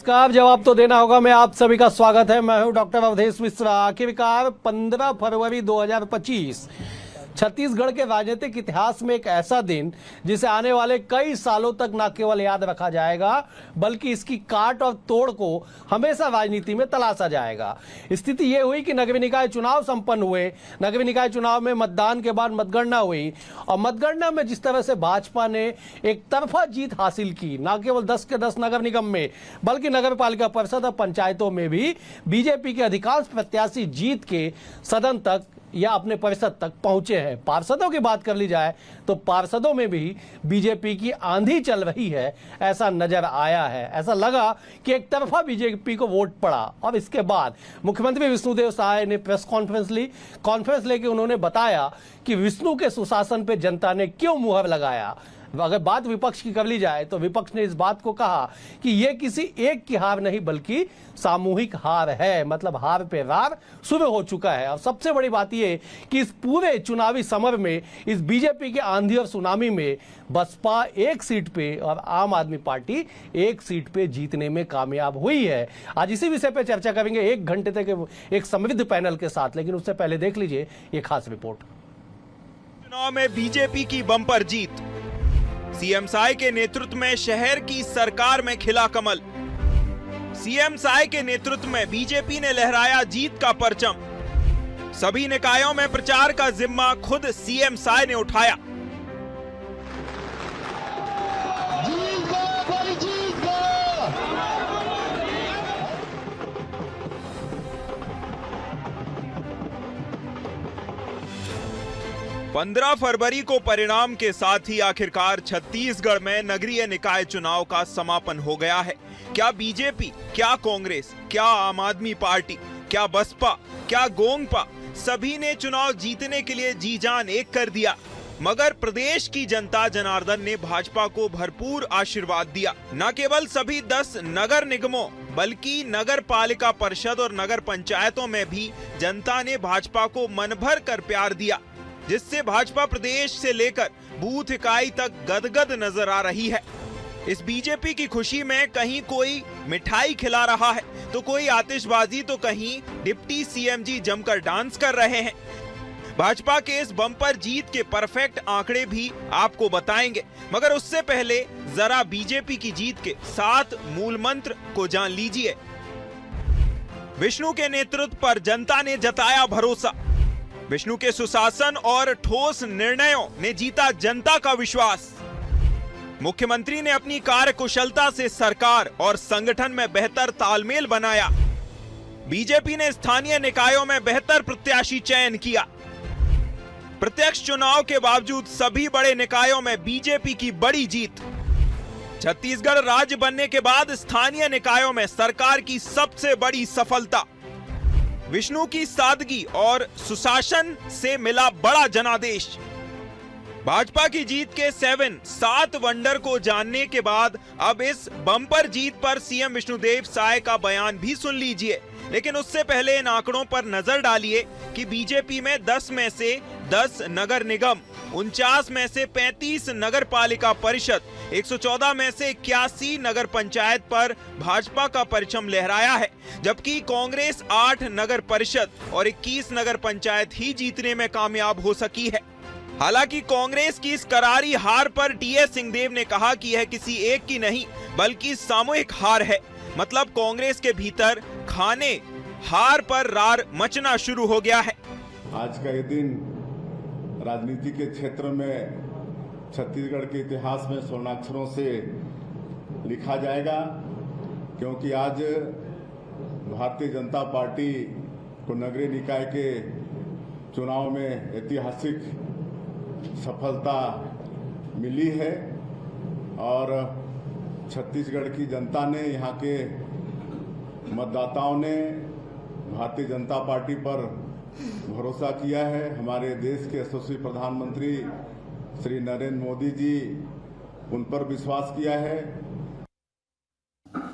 नमस्कार। जवाब तो देना होगा। मैं आप सभी का स्वागत है। मैं हूं डॉक्टर अवधेश मिश्रा। आखिरकार 15 फरवरी 2025 छत्तीसगढ़ के राजनीतिक इतिहास में एक ऐसा दिन जिसे आने वाले कई सालों तक न केवल याद रखा जाएगा बल्कि इसकी काट और तोड़ को हमेशा राजनीति में तलाशा जाएगा। स्थिति ये हुई कि नगरीय निकाय चुनाव संपन्न हुए। नगरीय निकाय चुनाव में मतदान के बाद मतगणना हुई और मतगणना में जिस तरह से भाजपा ने एक तरफा जीत हासिल की, न केवल 10 के 10 नगर निगम में बल्कि नगर पालिका परिषद और पंचायतों में भी बीजेपी के अधिकांश प्रत्याशी जीत के सदन तक या अपने परिषद तक पहुंचे हैं। पार्षदों की बात कर ली जाए तो पार्षदों में भी बीजेपी की आंधी चल रही है, ऐसा नजर आया है। ऐसा लगा कि एक तरफा बीजेपी को वोट पड़ा। और इसके बाद मुख्यमंत्री विष्णुदेव साय ने प्रेस कॉन्फ्रेंस ली। कॉन्फ्रेंस लेके उन्होंने बताया कि विष्णु के सुशासन पे जनता ने क्यों मुहर लगाया। अगर बात विपक्ष की कर ली जाए तो विपक्ष ने इस बात को कहा कि यह किसी एक की हार नहीं बल्कि सामूहिक हार है। मतलब हार पे रार शुरू हो चुका है। और सबसे बड़ी बात यह कि इस पूरे चुनावी समर में इस बीजेपी के आंधी और सुनामी में बसपा एक सीट पे और आम आदमी पार्टी एक सीट पे जीतने में कामयाब हुई है। आज इसी विषय पे चर्चा करेंगे 1 घंटे तक एक समृद्ध पैनल के साथ। लेकिन उससे पहले देख लीजिए ये खास रिपोर्ट। चुनाव में बीजेपी की बम्पर जीत। सीएम साय के नेतृत्व में शहर की सरकार में खिला कमल। सीएम साय के नेतृत्व में बीजेपी ने लहराया जीत का परचम। सभी निकायों में प्रचार का जिम्मा खुद सीएम साय ने उठाया। जीत गो, बड़ी जीत गो। 15 फरवरी को परिणाम के साथ ही आखिरकार छत्तीसगढ़ में नगरीय निकाय चुनाव का समापन हो गया है। क्या बीजेपी, क्या कांग्रेस, क्या आम आदमी पार्टी, क्या बसपा, क्या गोंगपा, सभी ने चुनाव जीतने के लिए जी जान एक कर दिया। मगर प्रदेश की जनता जनार्दन ने भाजपा को भरपूर आशीर्वाद दिया। न केवल सभी 10 नगर निगमों बल्कि नगर पालिका परिषद और नगर पंचायतों में भी जनता ने भाजपा को मन भर कर प्यार दिया, जिससे भाजपा प्रदेश से लेकर बूथ इकाई तक गदगद नजर आ रही है। इस बीजेपी की खुशी में कहीं कोई मिठाई खिला रहा है तो कोई आतिशबाजी, तो कहीं डिप्टी सीएम जी जमकर डांस कर रहे हैं। भाजपा के इस बम्पर जीत के परफेक्ट आंकड़े भी आपको बताएंगे, मगर उससे पहले जरा बीजेपी की जीत के 7 मूल मंत्र को जान लीजिए। विष्णु के नेतृत्व पर जनता ने जताया भरोसा। विष्णु के सुशासन और ठोस निर्णयों ने जीता जनता का विश्वास। मुख्यमंत्री ने अपनी कार्यकुशलता से सरकार और संगठन में बेहतर तालमेल बनाया। बीजेपी ने स्थानीय निकायों में बेहतर प्रत्याशी चयन किया। प्रत्यक्ष चुनाव के बावजूद सभी बड़े निकायों में बीजेपी की बड़ी जीत। छत्तीसगढ़ राज्य बनने के बाद स्थानीय निकायों में सरकार की सबसे बड़ी सफलता। विष्णु की सादगी और सुशासन से मिला बड़ा जनादेश। भाजपा की जीत के 7 वंडर को जानने के बाद अब इस बम्पर जीत पर सीएम विष्णुदेव साय का बयान भी सुन लीजिए। लेकिन उससे पहले इन आंकड़ों पर नजर डालिए कि बीजेपी में 10 में से 10 नगर निगम, 49 में से 35 नगर पालिका परिषद, 114 में से 81 नगर पंचायत पर भाजपा का परचम लहराया है, जबकि कांग्रेस 8 नगर परिषद और 21 नगर पंचायत ही जीतने में कामयाब हो सकी है। हालांकि कांग्रेस की इस करारी हार पर टीएस सिंहदेव ने कहा कि यह किसी एक की नहीं बल्कि सामूहिक हार है। मतलब कांग्रेस के भीतर खाने हार पर रार मचना शुरू हो गया है। आज का ये दिन राजनीति के क्षेत्र में छत्तीसगढ़ के इतिहास में स्वर्णाक्षरों से लिखा जाएगा, क्योंकि आज भारतीय जनता पार्टी को नगरीय निकाय के चुनाव में ऐतिहासिक सफलता मिली है और छत्तीसगढ़ की जनता ने, यहाँ के मतदाताओं ने भारतीय जनता पार्टी पर भरोसा किया है। हमारे देश के यशस्वी प्रधानमंत्री श्री नरेंद्र मोदी जी उन पर विश्वास किया है।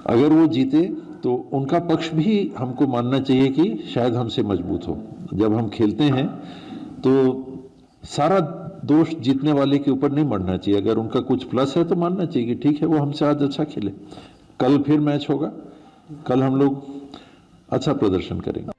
अगर वो जीते तो उनका पक्ष भी हमको मानना चाहिए कि शायद हमसे मजबूत हो। जब हम खेलते हैं तो सारा दोष जीतने वाले के ऊपर नहीं मरना चाहिए। अगर उनका कुछ प्लस है तो मानना चाहिए कि ठीक है वो हमसे आज अच्छा खेले। कल फिर मैच होगा, कल हम लोग अच्छा प्रदर्शन करेंगे।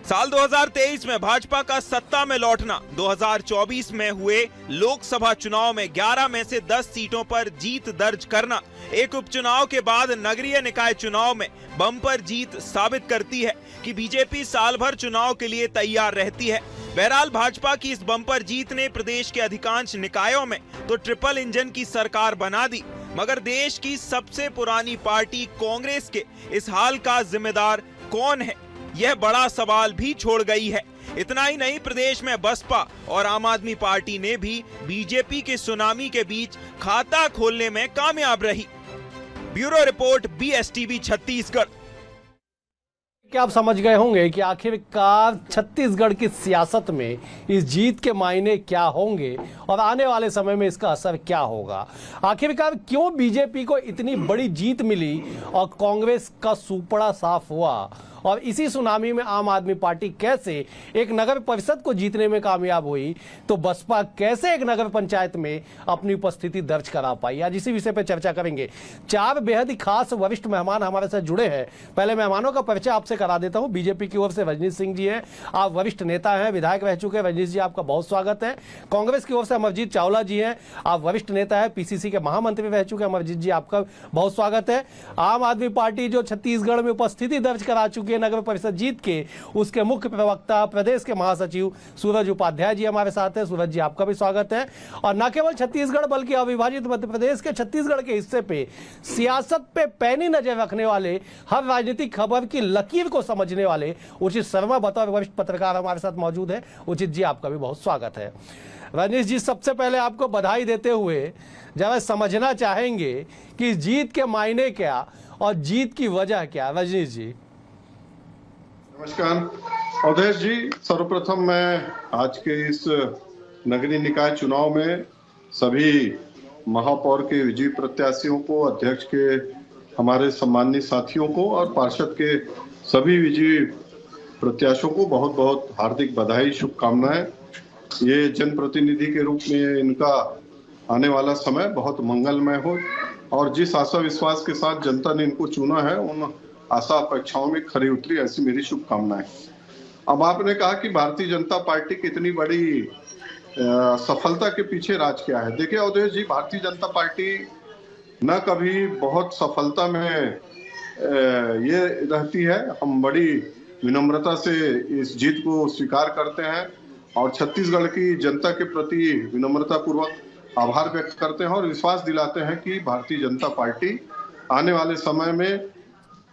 साल 2023 में भाजपा का सत्ता में लौटना, 2024 में हुए लोकसभा चुनाव में 11 में से 10 सीटों पर जीत दर्ज करना, एक उपचुनाव के बाद नगरीय निकाय चुनाव में बम्पर जीत साबित करती है कि बीजेपी साल भर चुनाव के लिए तैयार रहती है। बहरहाल भाजपा की इस बम्पर जीत ने प्रदेश के अधिकांश निकायों में तो ट्रिपल इंजन की सरकार बना दी, मगर देश की सबसे पुरानी पार्टी कांग्रेस के इस हाल का जिम्मेदार कौन है, यह बड़ा सवाल भी छोड़ गई है। इतना ही नहीं, प्रदेश में बसपा और आम आदमी पार्टी ने भी बीजेपी के सुनामी के बीच खाता खोलने में कामयाब रही। Bureau report, BSTV Chhattisgarh. क्या आप समझ गए होंगे कि आखिरकार छत्तीसगढ़ की सियासत में इस जीत के मायने क्या होंगे और आने वाले समय में इसका असर क्या होगा। आखिरकार क्यों बीजेपी को इतनी बड़ी जीत मिली और कांग्रेस का सुपड़ा साफ हुआ, और इसी सुनामी में आम आदमी पार्टी कैसे एक नगर परिषद को जीतने में कामयाब हुई, तो बसपा कैसे एक नगर पंचायत में अपनी उपस्थिति दर्ज करा पाई। आज इसी विषय पर चर्चा करेंगे। 4 बेहद ही खास वरिष्ठ मेहमान हमारे साथ जुड़े हैं। पहले मेहमानों का परिचय आपसे करा देता हूं। बीजेपी की ओर से रजनीश सिंह जी हैं, आप वरिष्ठ नेता हैं, विधायक रह चुके हैं। रजनीश जी, आपका बहुत स्वागत है। कांग्रेस की ओर से अमरजीत चावला जी हैं, आप वरिष्ठ नेता है, PCC के महामंत्री रह चुके हैं। अमरजीत जी, आपका बहुत स्वागत है। आम आदमी पार्टी जो छत्तीसगढ़ में उपस्थिति दर्ज करा चुकी है नगर परिषद जीत के, उसके मुख्य प्रवक्ता, प्रदेश के महासचिव सूरज उपाध्याय जी हमारे साथ हैं। सूरज जी, आपका भी स्वागत है। और न केवल छत्तीसगढ़ बल्कि अविभाजित मध्य प्रदेश के छत्तीसगढ़ के हिस्से पे सियासत पे पैनी नजर रखने वाले, हर राजनीतिक खबर की लकीर को समझने वाले उचित शर्मा बतौर वरिष्ठ पत्रकार हमारे साथ मौजूद है। उचित जी, आपका भी बहुत स्वागत है। रजनीश जी, सबसे पहले आपको बधाई देते हुए जरा समझना चाहेंगे कि जीत के मायने क्या और जीत की वजह क्या। रजनीश जी। नमस्कार अवधेश जी, सर्वप्रथम मैं आज के इस नगरीय निकाय चुनाव में सभी महापौर के विजयी प्रत्याशियों को, अध्यक्ष के हमारे सम्मानित साथियों को और पार्षद के सभी विजयी प्रत्याशियों को बहुत बहुत हार्दिक बधाई, शुभकामनाएं। ये जनप्रतिनिधि के रूप में इनका आने वाला समय बहुत मंगलमय हो और जिस आशा विश्वास के साथ जनता ने इनको चुना है, उन आशा अपेक्षाओं में खरी उतरी, ऐसी मेरी शुभकामनाएं। अब आपने कहा कि भारतीय जनता पार्टी की इतनी बड़ी सफलता के पीछे राज क्या है। देखिए अवधेश जी, भारतीय जनता पार्टी न कभी बहुत सफलता में ये रहती है। हम बड़ी विनम्रता से इस जीत को स्वीकार करते हैं और छत्तीसगढ़ की जनता के प्रति विनम्रता पूर्वक आभार व्यक्त करते हैं और विश्वास दिलाते हैं कि भारतीय जनता पार्टी आने वाले समय में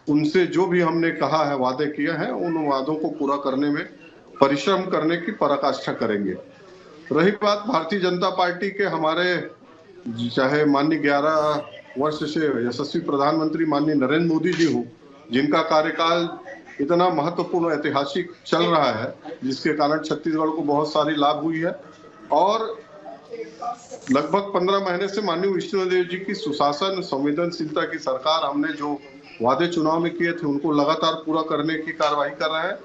उनसे जो भी हमने कहा है, वादे किए हैं, उन वादों को पूरा करने में परिश्रम करने की पराकाष्ठा करेंगे। रही बात भारतीय जनता पार्टी के हमारे चाहे माननीय 11 वर्ष से यशस्वी प्रधानमंत्री माननीय नरेंद्र मोदी जी हो, जिनका कार्यकाल इतना महत्वपूर्ण ऐतिहासिक चल रहा है, जिसके कारण छत्तीसगढ़ को बहुत सारी लाभ हुई है और लगभग 15 महीने से माननीय विष्णुदेव जी की सुशासन, संवेदनशीलता की सरकार, हमने जो वादे चुनाव में किए थे उनको लगातार पूरा करने की कार्रवाई कर रहे हैं।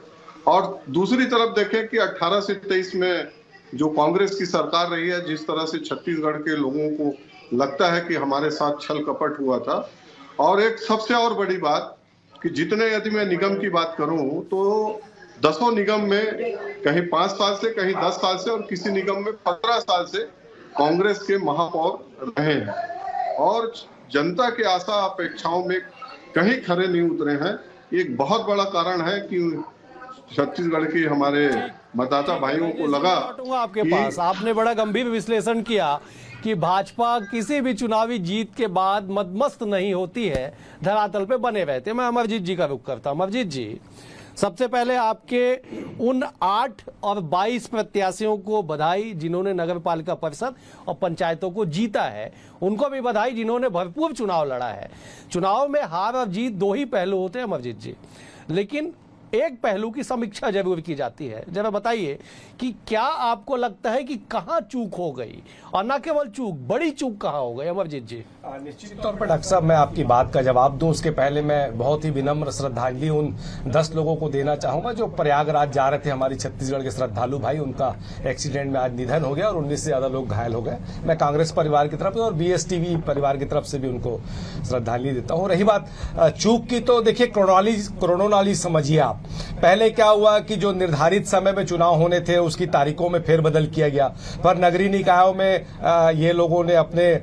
और दूसरी तरफ देखें कि 18 से 23 में जो कांग्रेस की सरकार रही है, जिस तरह से छत्तीसगढ़ के लोगों को लगता है कि हमारे साथ छल कपट हुआ था। और एक सबसे और बड़ी बात कि जितने, यदि मैं निगम की बात करूं तो 10 निगम में कहीं 5 साल से, कहीं 10 साल से और किसी निगम में 15 साल से कांग्रेस के महापौर रहे हैं और जनता के आशा अपेक्षाओं में कहीं खरे नहीं उतरे हैं। एक बहुत बड़ा कारण है कि छत्तीसगढ़ के हमारे मतदाता भाइयों को लगा आपके पास आपने बड़ा गंभीर विश्लेषण किया कि भाजपा किसी भी चुनावी जीत के बाद मदमस्त नहीं होती है, धरातल पे बने रहते। मैं अमरजीत जी का रुख करता हूं। अमरजीत जी, सबसे पहले आपके उन 8 और 22 प्रत्याशियों को बधाई जिन्होंने नगर पालिका परिषद और पंचायतों को जीता है, उनको भी बधाई जिन्होंने भरपूर चुनाव लड़ा है। चुनाव में हार और जीत 2 ही पहलू होते हैं अमरजीत जी, लेकिन एक पहलू की समीक्षा जरूर की जाती है। जरा बताइए कि क्या आपको लगता है कि कहां चूक हो गई, और न केवल चूक, बड़ी चूक कहां हो गई? अमरजीत जी। निश्चित तौर पर डॉक्टर साहब, मैं आपकी बात का जवाब दूं उसके पहले मैं बहुत ही विनम्र श्रद्धांजलि उन 10 लोगों को देना चाहूंगा जो प्रयागराज जा रहे थे, हमारी छत्तीसगढ़ के श्रद्धालु भाई। उनका एक्सीडेंट में आज निधन हो गया और 19 से ज्यादा लोग घायल हो गए। मैं कांग्रेस परिवार की तरफ और बीएसटीवी परिवार की तरफ से भी उनको श्रद्धांजलि देता हूं। रही बात चूक की, तो देखिए क्रोनोलॉजी समझिए आप। पहले क्या हुआ कि जो निर्धारित समय में चुनाव होने थे उसकी तारीखों में फेरबदल किया गया, पर नगरीय निकायों में ये लोगों ने अपने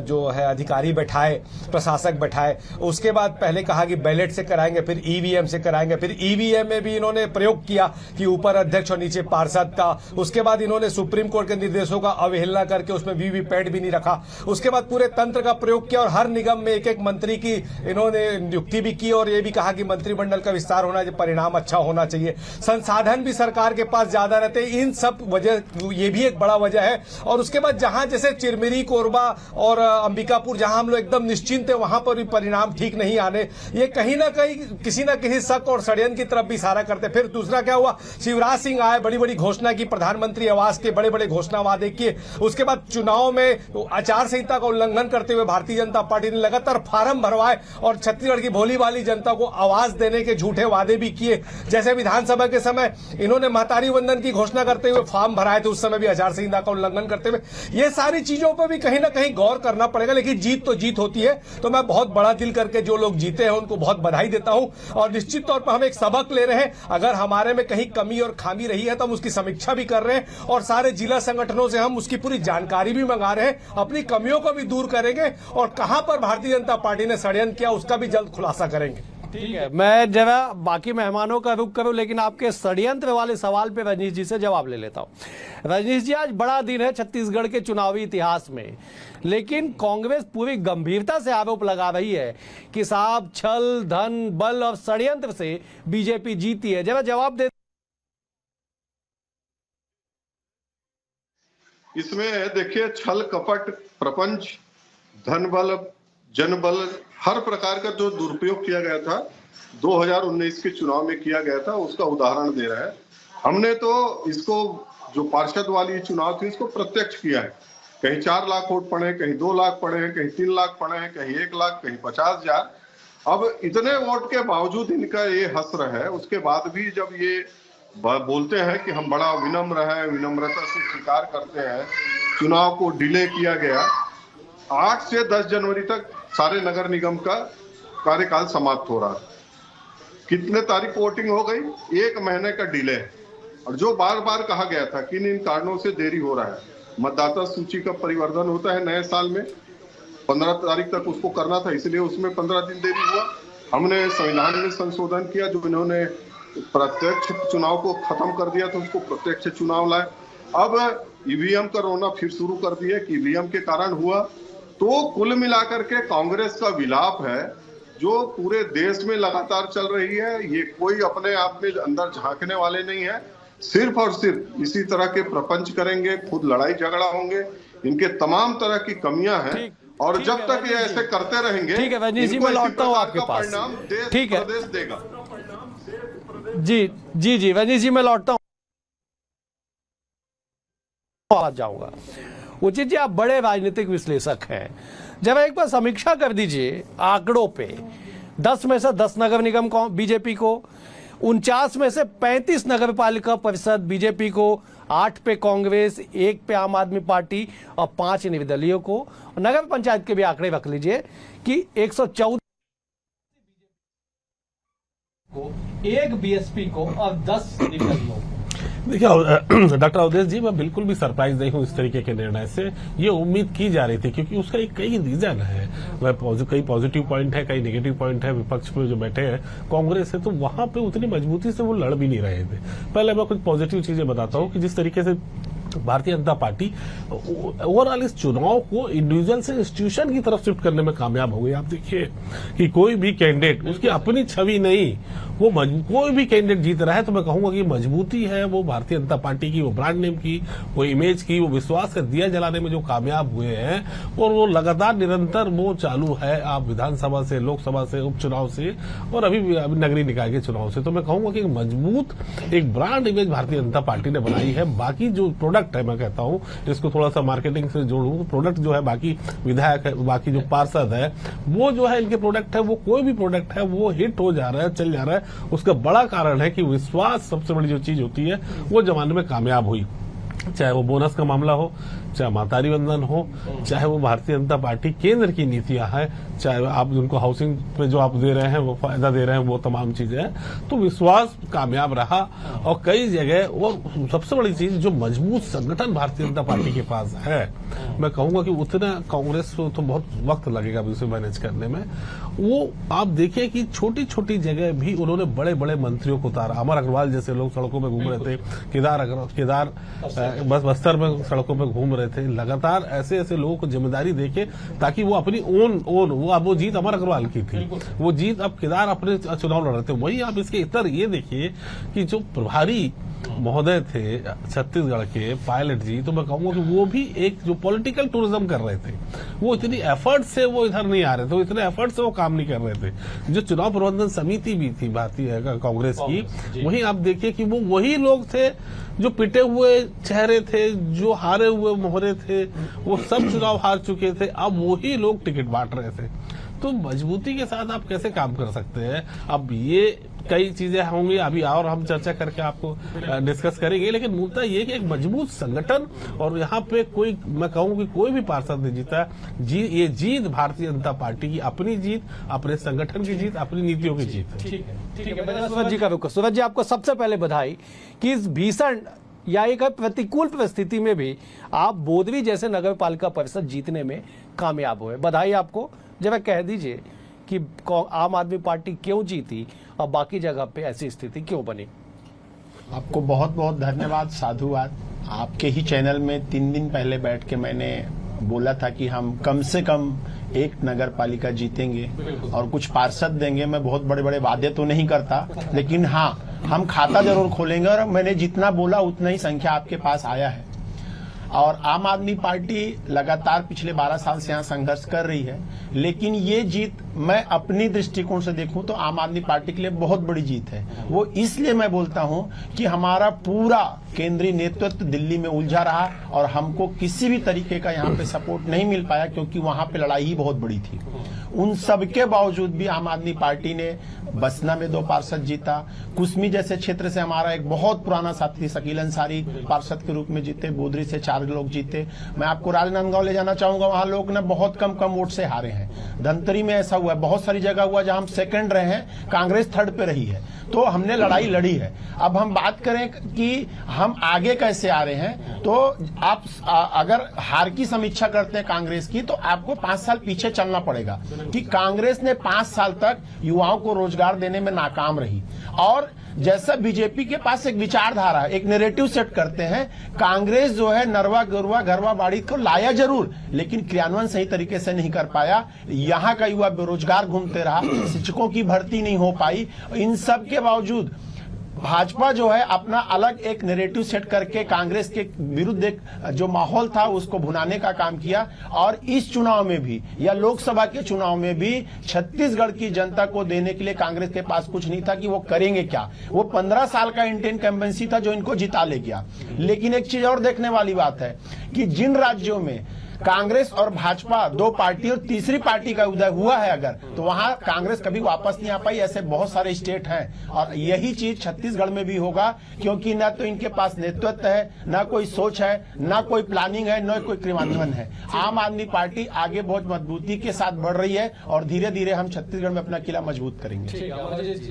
जो है अधिकारी बैठाए, प्रशासक बैठाए। उसके बाद पहले कहा कि बैलेट से कराएंगे, फिर ईवीएम से कराएंगे, फिर ईवीएम में भी इन्होंने प्रयोग किया कि ऊपर अध्यक्ष और नीचे पार्षद का। उसके बाद इन्होंने सुप्रीम कोर्ट के निर्देशों का अवहेलना करके उसमें वीवीपैट भी नहीं रखा। उसके बाद पूरे तंत्र का प्रयोग किया और हर निगम में एक एक मंत्री की इन्होंने नियुक्ति भी की और ये भी कहा कि मंत्रिमंडल का विस्तार होना चाहिए, परिणाम अच्छा होना चाहिए। संसाधन भी सरकार के पास ज्यादा रहते, इन सब वजह, ये भी एक बड़ा वजह है। और उसके बाद जहां जैसे चिरमिरी, कोरबा और अंबिकापुर, जहां हम लोग एकदम निश्चिंत है, वहां पर भी परिणाम ठीक नहीं आने, ये कहीं ना कहीं किसी न किसी शक और षड्यंत्र की तरफ भी इशारा करते। फिर दूसरा क्या हुआ, शिवराज सिंह आए, बड़ी बड़ी घोषणा की, प्रधानमंत्री आवास के बड़े बड़े घोषणा वादे किए। उसके बाद चुनाव में आचार संहिता का उल्लंघन करते हुए भारतीय जनता पार्टी ने लगातार फार्म भरवाए और छत्तीसगढ़ की भोली भाली जनता को आवाज देने के झूठे वादे भी किए। जैसे विधानसभा के समय इन्होंने महतारी वंदन की घोषणा करते हुए फॉर्म भराए थे, उस समय भी आचार संहिता का उल्लंघन करते हुए। ये सारी चीजों पर भी कहीं ना कहीं गौर करना पड़ेगा, लेकिन जीत तो जीत होती है। तो मैं बहुत बड़ा दिल करके जो लोग जीते हैं उनको बहुत बधाई देता हूं और निश्चित तौर पर हम एक सबक ले रहे हैं। अगर हमारे में कहीं कमी और खामी रही है तो हम उसकी समीक्षा भी कर रहे हैं और सारे जिला संगठनों से हम उसकी पूरी जानकारी भी मंगा रहे हैं, अपनी कमियों को भी दूर करेंगे और कहां पर भारतीय जनता पार्टी ने षड्यंत्र किया उसका भी जल्द खुलासा करेंगे। ठीक है, मैं जरा बाकी मेहमानों का रुख करूं, लेकिन आपके षड्यंत्र वाले सवाल पे रजनीश जी से जवाब ले लेता हूं। रजनीश जी, आज बड़ा दिन है छत्तीसगढ़ के चुनावी इतिहास में, लेकिन कांग्रेस पूरी गंभीरता से आरोप लगा रही है कि साहब छल, धन, बल और षड्यंत्र से बीजेपी जीती है। जरा जवाब दे। इसमें देखिए, छल, कपट, प्रपंच, धन बल, जनबल, हर प्रकार का जो दुरुपयोग किया गया था 2019 के चुनाव में किया गया था, उसका उदाहरण दे रहा है। हमने तो इसको, जो पार्षद वाली चुनाव थी, इसको प्रत्यक्ष किया है। कहीं 4 लाख वोट पड़े, कहीं 2 लाख पड़े हैं, कहीं 3 लाख पड़े हैं, कहीं 1 लाख, कहीं 50,000। अब इतने वोट के बावजूद इनका ये हश्र है। उसके बाद भी जब ये बोलते हैं कि हम बड़ा विनम्र हैं, विनम्रता से स्वीकार करते हैं, चुनाव को डिले किया गया। 8 से 10 जनवरी तक सारे नगर निगम का कार्यकाल समाप्त हो रहा है। कितने तारीख वोटिंग हो गई? 1 महीने का डिले। और जो बार बार कहा गया था कि इन कारणों से देरी हो रहा है, मतदाता सूची का परिवर्तन होता है नए साल में, 15 तारीख तक उसको करना था, इसलिए उसमें 15 दिन देरी हुआ। हमने संविधान में संशोधन किया, जो इन्होंने प्रत्यक्ष चुनाव को खत्म कर दिया था, उसको प्रत्यक्ष चुनाव लाए। अब ईवीएम का रोना फिर शुरू कर दिया कि ईवीएम के कारण हुआ। तो कुल मिलाकर के कांग्रेस का विलाप है जो पूरे देश में लगातार चल रही है। ये कोई अपने आप में अंदर झांकने वाले नहीं है, सिर्फ और सिर्फ इसी तरह के प्रपंच करेंगे, खुद लड़ाई झगड़ा होंगे। इनके तमाम तरह की कमियां हैं और जब तक ये ऐसे करते रहेंगे, ठीक है रजनीश जी, मैं लौटता हूँ आपके पास। परिणाम देश ठीक है, प्रदेश देगा। जी रजनीश जी, मैं लौटता हूँ, जाऊंगा। उचित जी, आप बड़े राजनीतिक विश्लेषक हैं, जब एक बार समीक्षा कर दीजिए आंकड़ों पे। 10 में से 10 नगर निगम बीजेपी को, 49 में से 35 नगर पालिका परिषद बीजेपी को, 8 पे कांग्रेस, 1 पे आम आदमी पार्टी और 5 निर्दलीयों को। नगर पंचायत के भी आंकड़े रख लीजिए कि 114 को, 1 बीएसपी को और 10 निर्दलीयों को। देखिए डॉक्टर अवधेश जी, मैं बिल्कुल भी सरप्राइज नहीं हूं इस तरीके के निर्णय से। ये उम्मीद की जा रही थी, क्योंकि उसका एक कई रीजन है। कई पॉजिटिव पॉइंट है, कई नेगेटिव पॉइंट है। विपक्ष में जो बैठे हैं कांग्रेस है, तो वहां पे उतनी मजबूती से वो लड़ भी नहीं रहे थे। पहले मैं कुछ पॉजिटिव चीजें बताता हूं कि जिस तरीके से भारतीय जनता पार्टी ओवरऑल इस चुनाव को इंडिविजुअल से इंस्टीट्यूशन की तरफ शिफ्ट करने में कामयाब हो गई। आप देखिए कि कोई भी कैंडिडेट उसकी अपनी छवि नहीं, वो कोई भी कैंडिडेट जीत रहा है तो मैं कहूंगा कि मजबूती है वो भारतीय जनता पार्टी की, वो ब्रांड नेम की, वो इमेज की, वो विश्वास का दिया जलाने में जो कामयाब हुए हैं और वो लगातार निरंतर वो चालू है। आप विधानसभा से, लोकसभा से, उपचुनाव से और अभी नगरीय निकाय के चुनाव से, तो मैं कहूंगा कि मजबूत एक brand image Bharatiya Janata party ने बनाई है। बाकी जो प्रोडक्ट है, मैं कहता हूं इसको थोड़ा सा मार्केटिंग से जोड़ूं तो प्रोडक्ट जो है, बाकी विधायक है, बाकी जो पार्षद है, वो जो है इनके प्रोडक्ट है, वो कोई भी प्रोडक्ट है वो हिट हो जा रहा है, चल जा रहा है। उसका बड़ा कारण है कि विश्वास सबसे बड़ी जो चीज होती है वो जमाने में कामयाब हुई। चाहे वो बोनस का मामला हो, चाहे मातारी वंदन हो, चाहे वो भारतीय जनता पार्टी केंद्र की नीतियां हैं, चाहे आप उनको हाउसिंग पे जो आप दे रहे हैं वो फायदा दे रहे हैं, वो तमाम चीजें हैं, तो विश्वास कामयाब रहा। और कई जगह, और सबसे बड़ी चीज जो मजबूत संगठन भारतीय जनता पार्टी के पास है, मैं कहूंगा कि उतना कांग्रेस को तो बहुत वक्त लगेगा उसे मैनेज करने में। वो आप देखिए कि छोटी छोटी जगह भी उन्होंने बड़े बड़े मंत्रियों को उतारा। अमर अग्रवाल जैसे लोग सड़कों में घूम रहे थे, केदार बस्तर में सड़कों में घूम रहे थे। लगातार ऐसे ऐसे लोगों को जिम्मेदारी देके ताकि वो अपनी वो जीत अमर अग्रवाल की थी, वो जीत अब केदार अपने चुनाव लड़ रहे थे। वही आप इसके इतर ये देखिए कि जो प्रभारी महोदय थे छत्तीसगढ़ के, पायलट जी, तो मैं कहूंगा कि वो भी एक जो पॉलिटिकल टूरिज्म कर रहे थे, वो इतनी एफर्ट से वो इधर नहीं आ रहे थे, वो इतने एफर्ट से वो काम नहीं कर रहे थे। जो चुनाव प्रबंधन समिति भी थी भारतीय कांग्रेस की, वहीं आप देखिए कि वो वही लोग थे जो पिटे हुए चेहरे थे, जो हारे हुए मोहरे थे, वो सब चुनाव हार चुके थे, अब वही लोग टिकट बांट रहे थे। तो मजबूती के साथ आप कैसे काम कर सकते हैं? अब ये कई चीजें होंगी, अभी और हम चर्चा करके आपको डिस्कस करेंगे, लेकिन मुद्दा ये कि एक मजबूत संगठन, और यहाँ पे कोई, मैं कहूँ कि कोई भी पार्षद नहीं जीता। ये जीत भारतीय जनता पार्टी की अपनी जीत, अपने संगठन की जीत, अपनी नीतियों की जीत है। ठीक है, सूरज जी का रुको। सूरज जी, आपको सबसे पहले बधाई कि इस भीषण या एक प्रतिकूल परिस्थिति में भी आप बोदरी जैसे नगर पालिका परिषद जीतने में कामयाब हुए। बधाई आपको। जरा कह दीजिए कि आम आदमी पार्टी क्यों जीती और बाकी जगह पे ऐसी स्थिति क्यों बनी? आपको बहुत बहुत धन्यवाद, साधुवाद। आपके ही चैनल में 3 दिन पहले बैठ के मैंने बोला था कि हम कम से कम एक नगर पालिका जीतेंगे और कुछ पार्षद देंगे। मैं बहुत बड़े बड़े वादे तो नहीं करता, लेकिन हाँ, हम खाता जरूर खोलेंगे और मैंने जितना बोला उतना ही संख्या आपके पास आया है। और आम आदमी पार्टी लगातार पिछले 12 साल से यहाँ संघर्ष कर रही है, लेकिन ये जीत मैं अपनी दृष्टिकोण से देखूं तो आम आदमी पार्टी के लिए बहुत बड़ी जीत है। वो इसलिए मैं बोलता हूं कि हमारा पूरा केंद्रीय नेतृत्व दिल्ली में उलझा रहा और हमको किसी भी तरीके का यहाँ पे सपोर्ट नहीं मिल पाया, क्योंकि वहां पे लड़ाई ही बहुत बड़ी थी। उन सबके बावजूद भी आम आदमी पार्टी ने बसना में 2 पार्षद जीता, कुसमी जैसे क्षेत्र से हमारा एक बहुत पुराना साथी शकील अंसारी पार्षद के रूप में जीते, बोदरी से 4 लोग जीते। मैं आपको राजनांदगांव ले जाना चाहूंगा, वहां लोग ने बहुत कम वोट से हारे हैं। धनतरी में ऐसा हुआ है, बहुत सारी जगह हुआ जहां हम सेकंड रहे हैं, कांग्रेस थर्ड पे रही है। तो हमने लड़ाई लड़ी है। अब हम बात करें कि हम आगे कैसे आ रहे हैं, तो आप अगर हार की समीक्षा करते हैं कांग्रेस की, तो आपको 5 साल पीछे चलना पड़ेगा कि कांग्रेस ने 5 साल तक युवाओं को रोजगार देने में नाकाम रही। और जैसा बीजेपी के पास एक विचारधारा, एक नैरेटिव सेट करते हैं, कांग्रेस जो है नरवा गरुआ घरवा बाड़ी को लाया जरूर, लेकिन क्रियान्वयन सही तरीके से नहीं कर पाया। यहाँ का युवा बेरोजगार घूमते रहा, शिक्षकों की भर्ती नहीं हो पाई। इन सब के बावजूद भाजपा जो है अपना अलग एक नैरेटिव सेट करके कांग्रेस के विरुद्ध एक जो माहौल था उसको भुनाने का काम किया। और इस चुनाव में भी या लोकसभा के चुनाव में भी छत्तीसगढ़ की जनता को देने के लिए कांग्रेस के पास कुछ नहीं था कि वो करेंगे क्या। वो 15 साल का इंटेंकम्बेंसी था जो इनको जिता ले गया। लेकिन एक चीज और देखने वाली बात है कि जिन राज्यों में कांग्रेस और भाजपा 2 पार्टी और तीसरी पार्टी का उदय हुआ है, अगर तो वहां कांग्रेस कभी वापस नहीं आ पाई। ऐसे बहुत सारे स्टेट हैं और यही चीज छत्तीसगढ़ में भी होगा, क्योंकि न तो इनके पास नेतृत्व है, न कोई सोच है, न कोई प्लानिंग है, न कोई क्रियान्वयन है। आम आदमी पार्टी आगे बहुत मजबूती के साथ बढ़ रही है और धीरे धीरे हम छत्तीसगढ़ में अपना किला मजबूत करेंगे।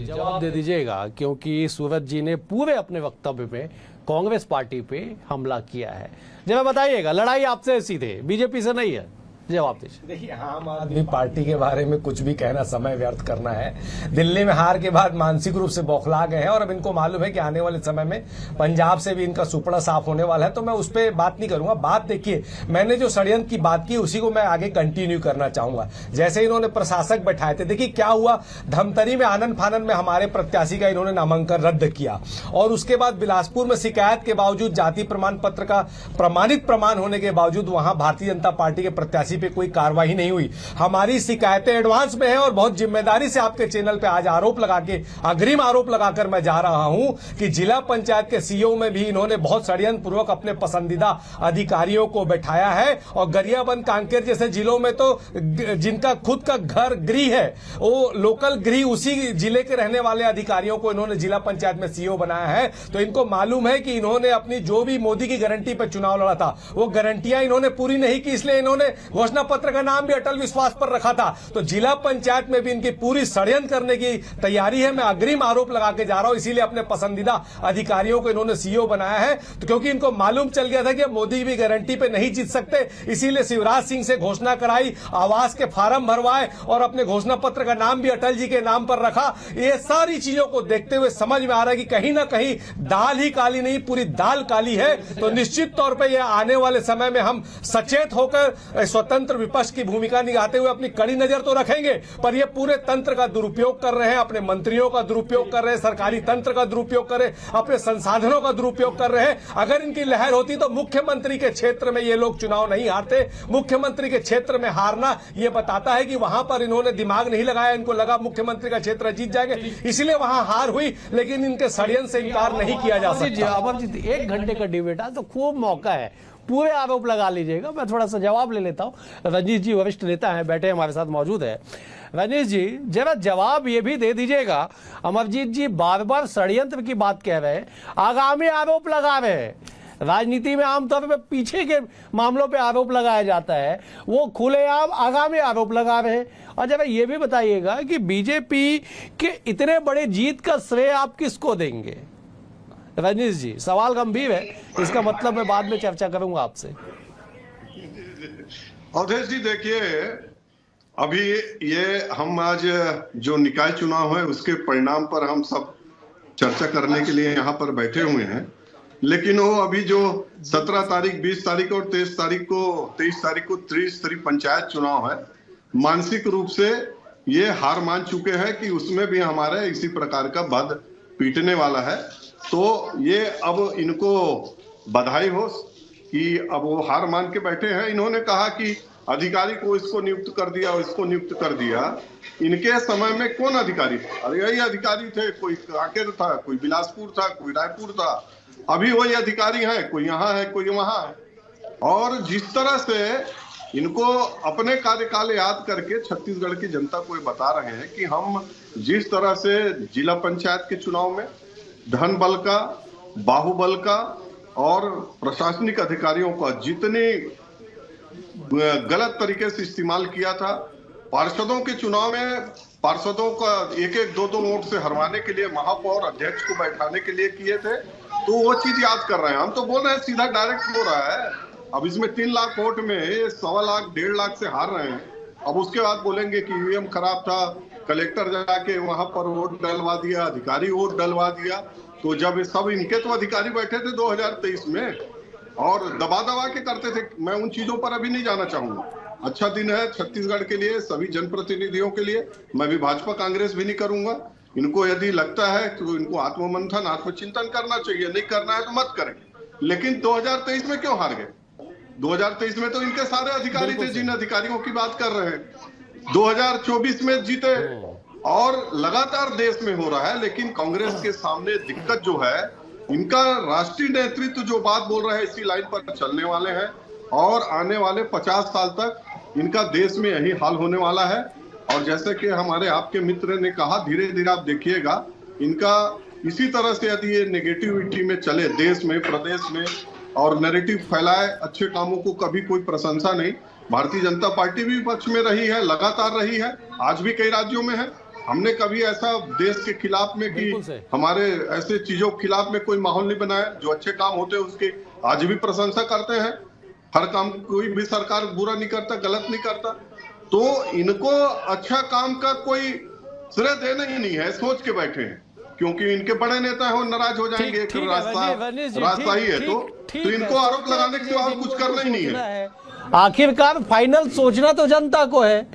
जवाब दे दीजिएगा, क्योंकि सूरज जी ने पूरे अपने वक्तव्य में कांग्रेस पार्टी पे हमला किया है। जब बताइएगा, लड़ाई आपसे सीधे बीजेपी से नहीं है। जवाब दीजिए। देखिए, आम आदमी पार्टी के बारे में कुछ भी कहना समय व्यर्थ करना है। दिल्ली में हार के बाद मानसिक रूप से बौखला गए हैं और अब इनको मालूम है कि आने वाले समय में पंजाब से भी इनका सुपड़ा साफ होने वाला है, तो मैं उस पर बात नहीं करूंगा। बात देखिए, मैंने जो षड्यंत्र की बात की उसी को मैं आगे कंटिन्यू करना चाहूंगा। जैसे इन्होंने प्रशासक बैठाए थे, देखिए क्या हुआ, धमतरी में आनंद फानंद में हमारे प्रत्याशी का इन्होंने नामांकन रद्द किया और उसके बाद बिलासपुर में शिकायत के बावजूद, जाति प्रमाण पत्र का प्रमाणित प्रमाण होने के बावजूद वहां भारतीय जनता पार्टी के प्रत्याशी पे कोई कार्रवाई नहीं हुई। हमारी शिकायतें एडवांस में है और बहुत जिम्मेदारी से आपके चैनल पे आज आरोप लगा के, अग्रिम आरोप लगाकर मैं जा रहा हूं कि जिला पंचायत के सीईओ में भी इन्होंने बहुत षड्यंत्र पूर्वक अपने पसंदीदा अधिकारियों को बैठाया है और गरियाबंद, कांकेर जैसे जिलों में तो जिनका खुद का घर गृह है, वो लोकल गृह उसी जिले के रहने वाले अधिकारियों को इन्होंने जिला पंचायत में सीईओ बनाया है। तो इनको मालूम है कि इन्होंने अपनी जो भी मोदी की गारंटी पर चुनाव लड़ा था वो गारंटियां इन्होंने पूरी नहीं की, इसलिए इन्होंने घोषणा पत्र का नाम भी अटल विश्वास पर रखा था। तो जिला पंचायत में भी इनकी पूरी षड्यंत्र करने की तैयारी है। मैं अग्रिम आरोप लगा के जा रहा हूं, इसीलिए अपने पसंदीदा अधिकारियों को इन्होंने सीईओ बनाया है। तो क्योंकि इनको मालूम चल गया था कि मोदी भी गारंटी पे नहीं जीत सकते, इसीलिए शिवराज सिंह से घोषणा कराई, आवास के फार्म भरवाए और अपने घोषणा पत्र का नाम भी अटल जी के नाम पर रखा। ये सारी चीजों को देखते हुए समझ में आ रहा है कि कहीं ना कहीं दाल ही काली नहीं, पूरी दाल काली है। तो निश्चित तौर पर यह आने वाले समय में हम सचेत होकर स्वतंत्र विपक्ष की भूमिका निभाते हुए अपनी कड़ी नजर तो रखेंगे, पर ये पूरे तंत्र का दुरुपयोग कर रहे हैं, अपने मंत्रियों का दुरुपयोग कर रहे हैं, सरकारी तंत्र का दुरुपयोग कर रहे हैं, अपने संसाधनों का दुरुपयोग कर रहे हैं। अगर इनकी लहर होती तो मुख्यमंत्री के क्षेत्र में ये लोग चुनाव नहीं हारते। मुख्यमंत्री के क्षेत्र में हारना ये बताता है कि वहां पर इन्होंने दिमाग नहीं लगाया, इनको लगा मुख्यमंत्री का क्षेत्र जीत जाएंगे, इसलिए वहां हार हुई। लेकिन इनके षड्यंत्र से इनकार नहीं किया जा सकता। अमरजीत, 1 घंटे का डिबेट है तो खूब मौका है, पूरे आरोप लगा लीजिएगा। मैं थोड़ा सा जवाब ले लेता हूं। रंजीत जी वरिष्ठ नेता हैं, बैठे हमारे साथ मौजूद है। रंजीत जी, जरा जवाब ये भी दे दीजिएगा, अमरजीत जी बार बार षड्यंत्र की बात कह रहे हैं, आगामी आरोप लगा रहे हैं। राजनीति में आमतौर पर पीछे के मामलों पे आरोप लगाया जाता है, वो खुलेआम आगामी आरोप लगा रहे हैं। और जरा ये भी बताइएगा कि बीजेपी के इतने बड़े जीत का श्रेय आप किसको देंगे? रजनीश जी, सवाल गंभीर है, इसका मतलब मैं बाद में चर्चा करूंगा आपसे। अवधेश जी, देखिए, अभी ये हम आज जो निकाय चुनाव है उसके परिणाम पर हम सब चर्चा करने के लिए यहाँ पर बैठे हुए हैं, लेकिन वो अभी जो 17 तारीख, 20 तारीख और 23 तारीख को त्रिस्तरीय पंचायत चुनाव है, मानसिक रूप से ये हार मान चुके हैं कि उसमें भी हमारे इसी प्रकार का बद पीटने वाला है। तो ये अब इनको बधाई हो कि अब वो हार मान के बैठे हैं। इन्होंने कहा कि अधिकारी को इसको नियुक्त कर दिया और इसको नियुक्त कर दिया। इनके समय में कौन अधिकारी थे? अरे यही अधिकारी थे, कोई कांकेर था, कोई बिलासपुर था, कोई रायपुर था। अभी वही अधिकारी हैं, कोई यहाँ है, कोई वहां है। और जिस तरह से इनको अपने कार्यकाल याद करके छत्तीसगढ़ की जनता को ये बता रहे हैं कि हम जिस तरह से जिला पंचायत के चुनाव में धन बल का, बाहुबल का और प्रशासनिक अधिकारियों का जितने गलत तरीके से इस्तेमाल किया था, पार्षदों के चुनाव में पार्षदों का 1-1, 2-2 वोट से हरवाने के लिए महापौर अध्यक्ष को बैठाने के लिए किए थे, तो वो चीज याद कर रहे हैं। हम तो बोल रहे हैं सीधा डायरेक्ट हो रहा है। अब इसमें 3 लाख वोट में 1.25 लाख, 1.5 लाख से हार रहे हैं। अब उसके बाद बोलेंगे कि ईवीएम खराब था, कलेक्टर जाके वहां पर वोट डलवा दिया, अधिकारी वोट डलवा दिया। तो जब सब इनके तो अधिकारी बैठे थे 2023 में और दबा दबा के करते थे। मैं उन चीजों पर अभी नहीं जाना चाहूंगा। अच्छा दिन है छत्तीसगढ़ के लिए, सभी जनप्रतिनिधियों के लिए। मैं भी भाजपा कांग्रेस भी नहीं करूंगा। इनको यदि लगता है तो इनको आत्ममंथन, आत्मचिंतन करना चाहिए, नहीं करना है तो मत करें। लेकिन 2023 में क्यों हार गए? 2023 में तो इनके सारे अधिकारी थे, जिन अधिकारियों की बात कर रहे हैं। 2024 में जीते और लगातार देश में हो रहा है। लेकिन कांग्रेस के सामने दिक्कत जो है, इनका राष्ट्रीय नेतृत्व जो बात बोल रहा है इसी लाइन पर चलने वाले हैं और आने वाले 50 साल तक इनका देश में यही हाल होने वाला है। और जैसे कि हमारे आपके मित्र ने कहा, धीरे धीरे आप देखिएगा इनका इसी तरह से यदि ये नेगेटिविटी में चले देश में, प्रदेश में और नैरेटिव फैलाए, अच्छे कामों को कभी कोई प्रशंसा नहीं। भारतीय जनता पार्टी भी पक्ष में रही है, लगातार रही है, आज भी कई राज्यों में है। हमने कभी ऐसा देश के खिलाफ में कि हमारे ऐसे चीजों के खिलाफ में कोई माहौल नहीं बनाया। जो अच्छे काम होते हैं उसके आज भी प्रशंसा करते हैं। हर काम कोई भी सरकार बुरा नहीं करता, गलत नहीं करता, तो इनको अच्छा काम का कोई श्रेय देना ही नहीं है, सोच के बैठे हैं, क्योंकि इनके बड़े नेता हैं वो नाराज हो जाएंगे। रास्ता ही है तो इनको आरोप लगाने के सिवा और कुछ करना ही नहीं है। आखिरकार फाइनल सोचना तो जनता को है,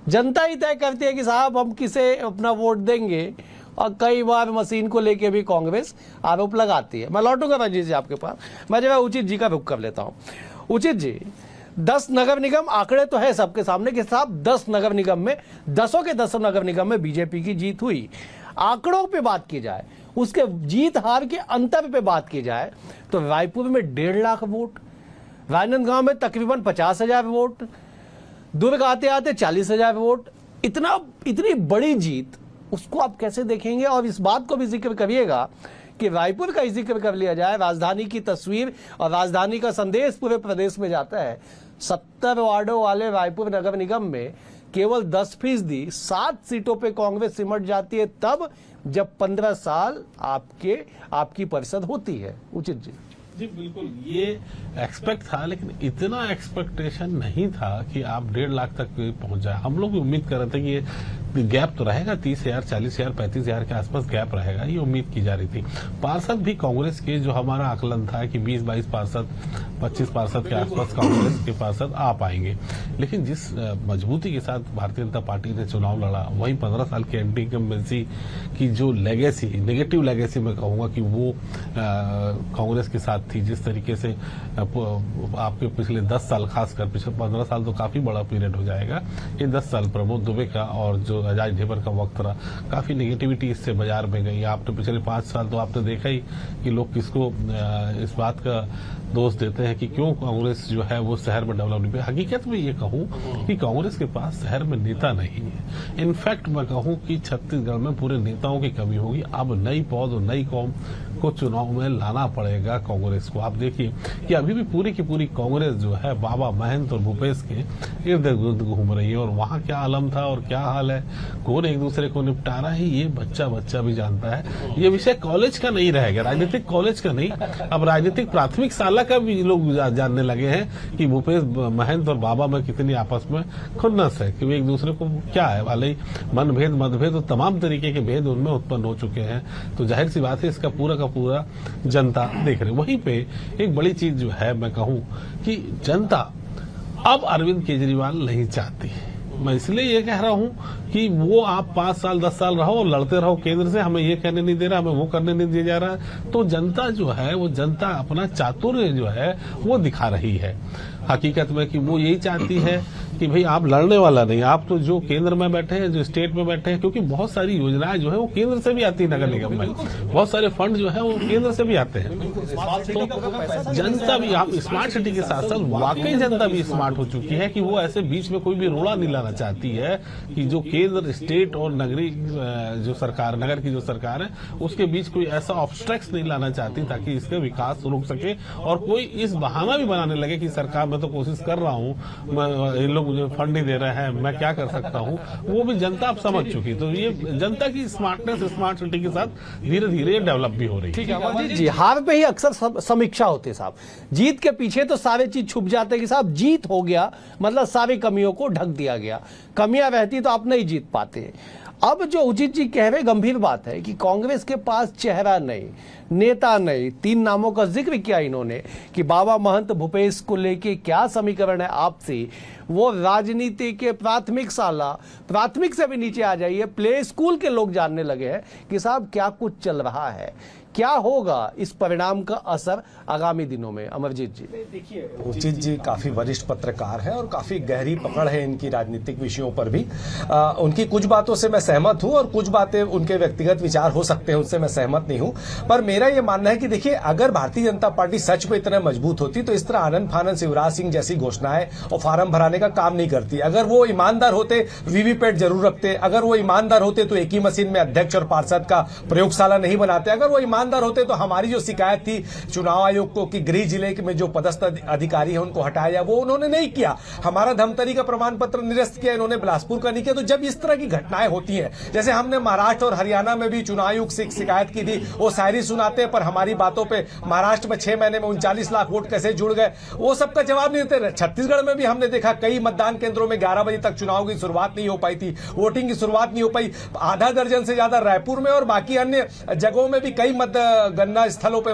जनता ही तय करती है कि साहब हम किसे अपना वोट देंगे, और कई बार मशीन को लेके भी कांग्रेस आरोप लगाती है। मैं लौटूंगा रंजीत जी आपके पास, मैं जो है उचित जी का रुख कर लेता हूं। उचित जी, 10 नगर निगम आंकड़े तो है सबके सामने कि साहब 10 नगर निगम में 10 के 10 नगर निगम में बीजेपी की जीत हुई। आंकड़ों पे बात की जाए, उसके जीत हार के अंतर पे बात की जाए तो रायपुर में 1.5 लाख वोट, राजनांदगांव में तकरीबन 50,000 वोट, दुर्ग आते आते 40,000 वोट, इतनी बड़ी जीत, उसको आप कैसे देखेंगे? और इस बात को भी जिक्र करिएगा कि रायपुर का ही जिक्र कर लिया जाए, राजधानी की तस्वीर और राजधानी का संदेश पूरे प्रदेश में जाता है। 70 वार्डों वाले रायपुर नगर निगम में केवल 10% 7 सीटों पे कांग्रेस सिमट जाती है, तब जब 15 साल आपकी परिषद होती है। उचित जी। जी बिल्कुल, ये एक्सपेक्ट था, लेकिन इतना एक्सपेक्टेशन नहीं था कि आप 1.5 लाख तक पहुंच जाए। हम लोग भी उम्मीद कर रहे थे कि ये गैप तो रहेगा, 30,000, 40,000, 35,000 के आसपास गैप रहेगा, ये उम्मीद की जा रही थी। पार्षद भी कांग्रेस के, जो हमारा आकलन था कि 20-22 पार्षद, 25 पार्षद के आसपास कांग्रेस के पार्षद आ पाएंगे, लेकिन जिस मजबूती के साथ भारतीय जनता पार्टी ने चुनाव लड़ा, वही 15 साल की एंटी इनकम्बेंसी की जो लेगेसी, नेगेटिव लेगेसी मैं कहूंगा कि वो कांग्रेस के साथ थी। जिस तरीके से आपके पिछले 10 साल, खासकर पिछले 15 साल तो काफी बड़ा पीरियड हो जाएगा, ये 10 साल प्रमोद दुबे का और जो अजय ढेबर का वक्त रहा, काफी नेगेटिविटी इससे बाजार में गई। आपने पिछले 5 साल तो आपने देखा ही कि लोग किसको इस बात का दोष देते हैं कि क्यों कांग्रेस जो है वो शहर में डेवलप नहीं। हकीकत में ये कहूं कि कांग्रेस के पास शहर में नेता नहीं है। इनफैक्ट मैं कहूं कि छत्तीसगढ़ में पूरे नेताओं की कमी होगी। अब नई पौध और नई कौम को चुनाव में लाना पड़ेगा कांग्रेस को। आप देखिए कि अभी भी पूरी की पूरी कांग्रेस जो है बाबा महंत और भूपेश के इर्द गिर्द घूम रही है, और वहां क्या आलम था और क्या हाल है, कौन एक दूसरे को निपटा रहा है, ये बच्चा भी जानता है। ये विषय कॉलेज का नहीं रहेगा, राजनीतिक कॉलेज का नहीं, अब राजनीतिक प्राथमिक शाला का भी लोग जानने लगे हैं कि भूपेश महंत और बाबा में कितनी आपस में खुन्नस है, कि एक दूसरे को क्या है वाले मनभेद, मतभेद और तमाम तरीके के भेद उनमें उत्पन्न हो चुके हैं। तो जाहिर सी बात है इसका पूरा का पूरा जनता देख रही। वहीं पे एक बड़ी चीज जो है मैं कहूं कि जनता अब अरविंद केजरीवाल नहीं चाहती। मैं इसलिए ये कह रहा हूं कि वो आप 5 साल 10 साल रहो और लड़ते रहो केंद्र से, हमें ये कहने नहीं दे रहा, हमें वो करने नहीं दिया जा रहा। तो जनता जो है वो जनता अपना चातुर्य जो है वो दिखा रही है हकीकत में, कि वो यही चाहती है कि भाई आप लड़ने वाला नहीं, आप तो जो केंद्र में बैठे हैं, जो स्टेट में बैठे हैं, क्योंकि बहुत सारी योजनाएं जो है वो केंद्र से भी आती है, नगर निगम में बहुत सारे फंड जो है वो केंद्र से भी आते हैं। तो जनता भी, आप स्मार्ट सिटी के साथ साथ वाकई जनता भी स्मार्ट हो चुकी है कि वो ऐसे बीच में कोई भी रोड़ा नहीं लाना चाहती है कि जो केंद्र, स्टेट और नगरी जो सरकार, नगर की जो सरकार है, उसके बीच कोई ऐसा ऑब्स्ट्रक्ट नहीं लाना चाहती ताकि इसका विकास रुक सके, और कोई इस बहाना भी बनाने लगे कि सरकार मैं तो कोशिश कर रहा हूँ, इन लोग मुझे फंड नहीं दे रहे हैं, मैं क्या कर सकता हूँ, वो भी जनता अब समझ चुकी। तो ये जनता की स्मार्टनेस स्मार्ट सिटी के साथ धीरे धीरे डेवलप भी हो रही है। ठीक है अमरजीत जी, हार पे ही अक्सर समीक्षा होती है साहब, जीत के पीछे तो सारे चीज छुप जाते हैं कि साहब जीत हो गया मतलब सारी कमियों को ढक दिया गया, कमियां रहती तो आप नहीं जीत पाते। अब जो उचित जी कह रहे गंभीर बात है कि कांग्रेस के पास चेहरा नहीं, नेता नहीं। 3 नामों का जिक्र किया इन्होंने कि बाबा महंत, भूपेश को लेके क्या समीकरण है आपसी, वो राजनीति के प्राथमिक शाला, प्राथमिक से भी नीचे आ जाइए, प्ले स्कूल के लोग जानने लगे हैं कि साहब क्या कुछ चल रहा है, क्या होगा इस परिणाम का असर आगामी दिनों में। अमरजीत जी देखिए, उचित जी काफी वरिष्ठ पत्रकार हैं और काफी गहरी पकड़ है इनकी राजनीतिक विषयों पर भी। उनकी कुछ बातों से मैं सहमत हूं और कुछ बातें उनके व्यक्तिगत विचार हो सकते हैं, उनसे मैं सहमत नहीं हूं। पर मेरा ये मानना है कि देखिए, अगर भारतीय जनता पार्टी सच में इतना मजबूत होती तो इस तरह आनंद फानंद शिवराज सिंह जैसी घोषणाएं और फार्म भराने का काम नहीं करती। अगर वो ईमानदार होते, वीवीपैट जरूर रखते, अगर वो ईमानदार होते तो एक ही मशीन में अध्यक्ष और पार्षद का प्रयोगशाला नहीं बनाते, अगर वो ईमानदार ईमानदार होते तो हमारी जो शिकायत थी चुनाव आयोग को कि गृह जिले में जो पदस्थ अधिकारी है उनको हटाया जाए, वो उन्होंने नहीं किया। हमारा धमतरी का प्रमाण पत्र निरस्त किया, इन्होंने बिलासपुर का नहीं किया। तो जब इस तरह की घटनाएं होती हैं, जैसे हमने महाराष्ट्र और हरियाणा में भी चुनाव आयोग से शिकायत की थी, वो शायरी सुनाते हैं पर हमारी बातों पे महाराष्ट्र में 6 महीने में 39 लाख वोट कैसे जुड़ गए, वो सबका जवाब नहीं देते। छत्तीसगढ़ में भी हमने देखा कई मतदान केंद्रों में 11 बजे तक चुनाव की शुरुआत नहीं हो पाई थी, वोटिंग की शुरुआत नहीं हो पाई। आधा दर्जन से ज्यादा रायपुर में और बाकी अन्य जगहों में भी कई मतगणना स्थलों पर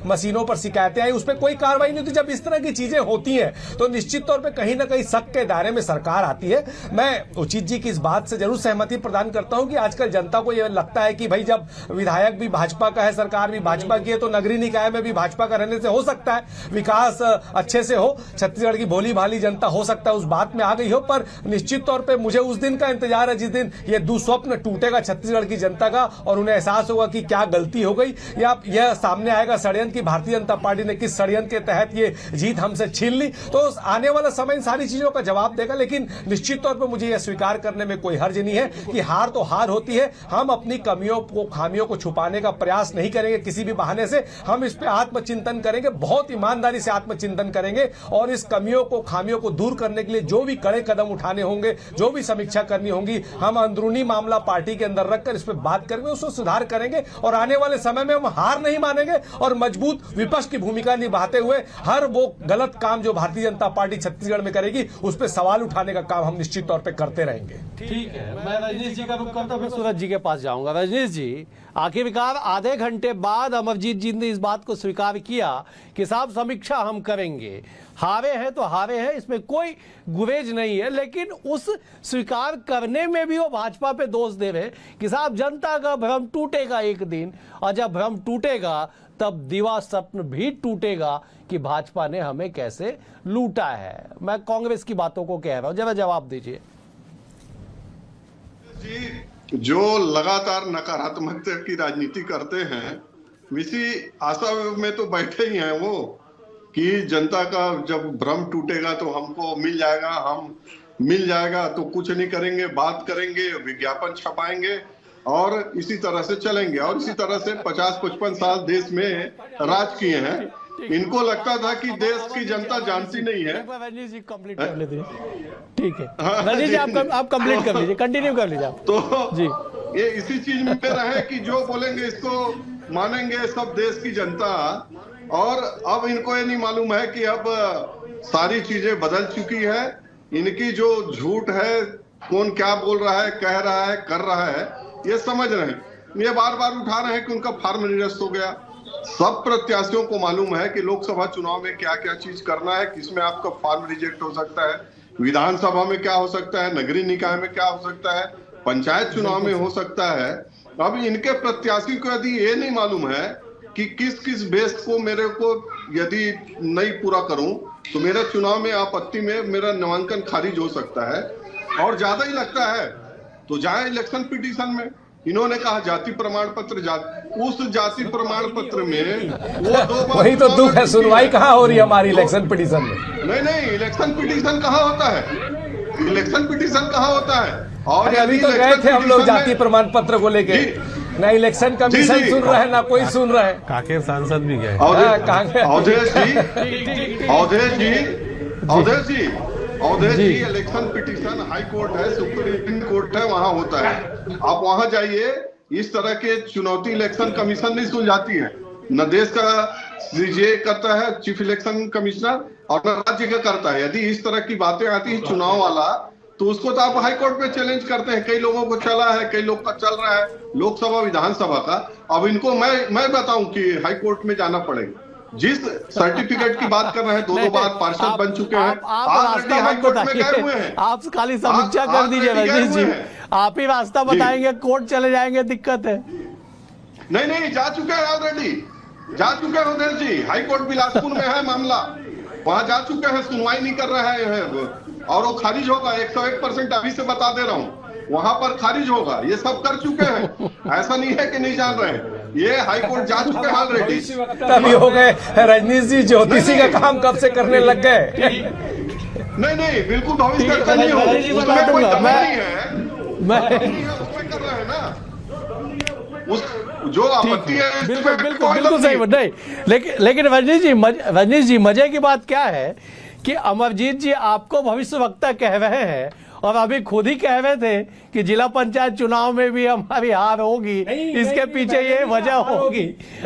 मशीनों पर शिकायतें आई, उस पर कोई कार्रवाई नहीं होती। जब इस तरह की चीजें होती हैं तो निश्चित तौर पर कहीं ना कहीं शक के दायरे में सरकार आती है। मैं उचित जी की इस बात से जरूर सहमति प्रदान करता हूं कि आजकल जनता को यह लगता है कि भाई जब विधायक भी भाजपा का है, सरकार भी भाजपा की है, तो नगरीय निकाय में भी भाजपा का रहने से हो सकता है विकास अच्छे से हो, छत्तीसगढ़ की भोली भाली जनता हो सकता है उस बात में आ गई हो। पर निश्चित तौर पे मुझे उस दिन का इंतजार है जिस दिन ये दुस्वप्न टूटेगा छत्तीसगढ़ की जनता का और उन्हें एहसास होगा कि क्या गलती हो गई, या यह सामने आएगा षड्यंत्र की भारतीय जनता पार्टी ने किस षड्यंत्र के तहत ये जीत हमसे छीन ली। तो आने वाला समय इन सारी चीजों का जवाब देगा। लेकिन निश्चित तौर पर मुझे यह स्वीकार करने में कोई हर्ज नहीं है कि हार तो हार होती है। हम अपनी कमियों को, खामियों को छुपाने का प्रयास नहीं करेंगे किसी भी बहाने से। हम इस पे आत्मचिंतन करेंगे, बहुत ईमानदारी से आत्मचिंतन करेंगे और इस कमियों को, खामियों को दूर करने के लिए जो भी कड़े कदम उठाने होंगे, जो भी समीक्षा करनी होगी, हम अंदरूनी मामला पार्टी के अंदर रखकर इस पे बात करेंगे, उसको सुधार करेंगे और आने वाले समय में हम हार नहीं मानेंगे और मजबूत विपक्ष की भूमिका निभाते हुए हर वो गलत काम जो भारतीय जनता पार्टी छत्तीसगढ़ में करेगी उस पर सवाल उठाने का काम हम निश्चित तौर पर करते रहेंगे। ठीक है, मैं रजनीश जी का रुख करता हूं, फिर सूरज जी के पास जाऊंगा। रजनीश जी, आखिरकार आधे घंटे बाद अमरजीत जी ने इस बात को स्वीकार किया कि साहब समीक्षा हम करेंगे, हारे हैं तो हारे हैं, इसमें कोई गुरेज नहीं है। लेकिन उस स्वीकार करने में भी वो भाजपा पे दोष दे रहे कि साहब जनता का भ्रम टूटेगा एक दिन, और जब भ्रम टूटेगा तब दीवा स्वप्न भी टूटेगा कि भाजपा ने हमें कैसे लूटा है। मैं कांग्रेस की बातों को कह रहा हूं, जरा जवाब दीजिए जी। जो लगातार नकारात्मकता की राजनीति करते हैं, इसी आशा में तो बैठे ही हैं वो कि जनता का जब भ्रम टूटेगा तो हमको मिल जाएगा, हम मिल जाएगा तो कुछ नहीं करेंगे, बात करेंगे, विज्ञापन छपाएंगे और इसी तरह से चलेंगे। और इसी तरह से 50-55 साल देश में राज किए हैं। इनको लगता था कि देश की जनता जानती नहीं है। रजनीश जी कंप्लीट कर लेते ठीक है। रजनीश जी आप कंप्लीट कर लीजिए, कंटिन्यू कर लीजिए आप। तो जी, ये इसी चीज में रहे कि जो बोलेंगे इसको मानेंगे सब देश की जनता। और अब इनको ये नहीं मालूम है कि अब सारी चीजें बदल चुकी है। इनकी जो झूठ है, कौन क्या बोल रहा है, कह रहा है, कर रहा है, ये समझ रहे हैं। ये बार बार उठा रहे हैं कि उनका फार्म निरस्त हो गया। सब प्रत्याशियों को मालूम है कि लोकसभा चुनाव में क्या क्या चीज करना है, किसमें आपका फॉर्म रिजेक्ट हो सकता है, विधानसभा में क्या हो सकता है, नगरीय निकाय में क्या हो सकता है, पंचायत चुनाव में हो सकता है। अब इनके प्रत्याशी को यदि ये नहीं मालूम है कि किस किस बेस को मेरे को यदि नहीं पूरा करूं तो मेरे चुनाव में आपत्ति में मेरा नामांकन खारिज हो सकता है, और ज्यादा ही लगता है तो जाए इलेक्शन पिटीशन में। इन्होंने कहा जाति प्रमाण पत्र, उस जाति प्रमाण पत्र में वो 2 बार वही तो दुख है, सुनवाई कहाँ हो रही है हमारी इलेक्शन पिटीशन में। नहीं, इलेक्शन पिटीशन कहाँ होता है, इलेक्शन पिटीशन कहाँ होता है। और अभी तो गए थे हम लोग जाति प्रमाण पत्र को लेके, ना इलेक्शन कमीशन सुन रहा है ना कोई सुन रहा है। कांकेर सांसद भी गए। अवधेश जी इलेक्शन पिटीशन हाई कोर्ट है, सुप्रीम कोर्ट है, वहां होता है। आप वहां जाइए, इस तरह के चुनौती इलेक्शन कमीशन नहीं सुलझाती है। न देश का सीजे करता है चीफ इलेक्शन कमिश्नर, और न राज्य का करता है। यदि इस तरह की बातें आती है चुनाव वाला, तो उसको तो आप हाई कोर्ट पे चैलेंज करते हैं। कई लोगों को चला है, कई लोग का चल रहा है, लोकसभा विधानसभा का। अब इनको मैं बताऊं कि हाई कोर्ट में जाना पड़ेगा। जिस सर्टिफिकेट की बात कर रहे हैं, 2 बार पार्षद बन चुके हैं, ऑलरेडी हाई कोर्ट में गए हुए हैं। आप खाली समीक्षा कर दीजिए रजनीश जी, आप ही रास्ता बताएंगे, कोर्ट चले जाएंगे, दिक्कत है। नहीं, जा चुके हैं, ऑलरेडी जा चुके हैं अवधेश जी। हाई कोर्ट बिलासपुर में है मामला, वहां जा चुके हैं, सुनवाई नहीं कर रहा है और वो खारिज होगा। 101% अभी से बता दे रहा हूँ, वहां पर खारिज होगा। ये सब कर चुके हैं, ऐसा नहीं है कि नहीं जान रहे हैं। ये हाई कोर्ट जा चुके हैं ऑलरेडी। तभी हो गए रजनीश जी, ज्योतिषी का काम कब से करने लग गए। नहीं, बिल्कुल भविष्य का नहीं हो, उसमें कोई कमी नहीं है, उसमें कर रहे हैं ना। जो आपत्ति है इस बिल्कुल पे बिल्कुल कोई बिल्कुल बात सही नहीं। नहीं, लेकिन रजनीश जी मजे की बात क्या है कि अमरजीत जी आपको भविष्यवक्ता कह रहे हैं और अभी खुद ही कह रहे थे कि जिला पंचायत चुनाव में भी हमारी हार होगी, इसके पीछे ये वजह होगी।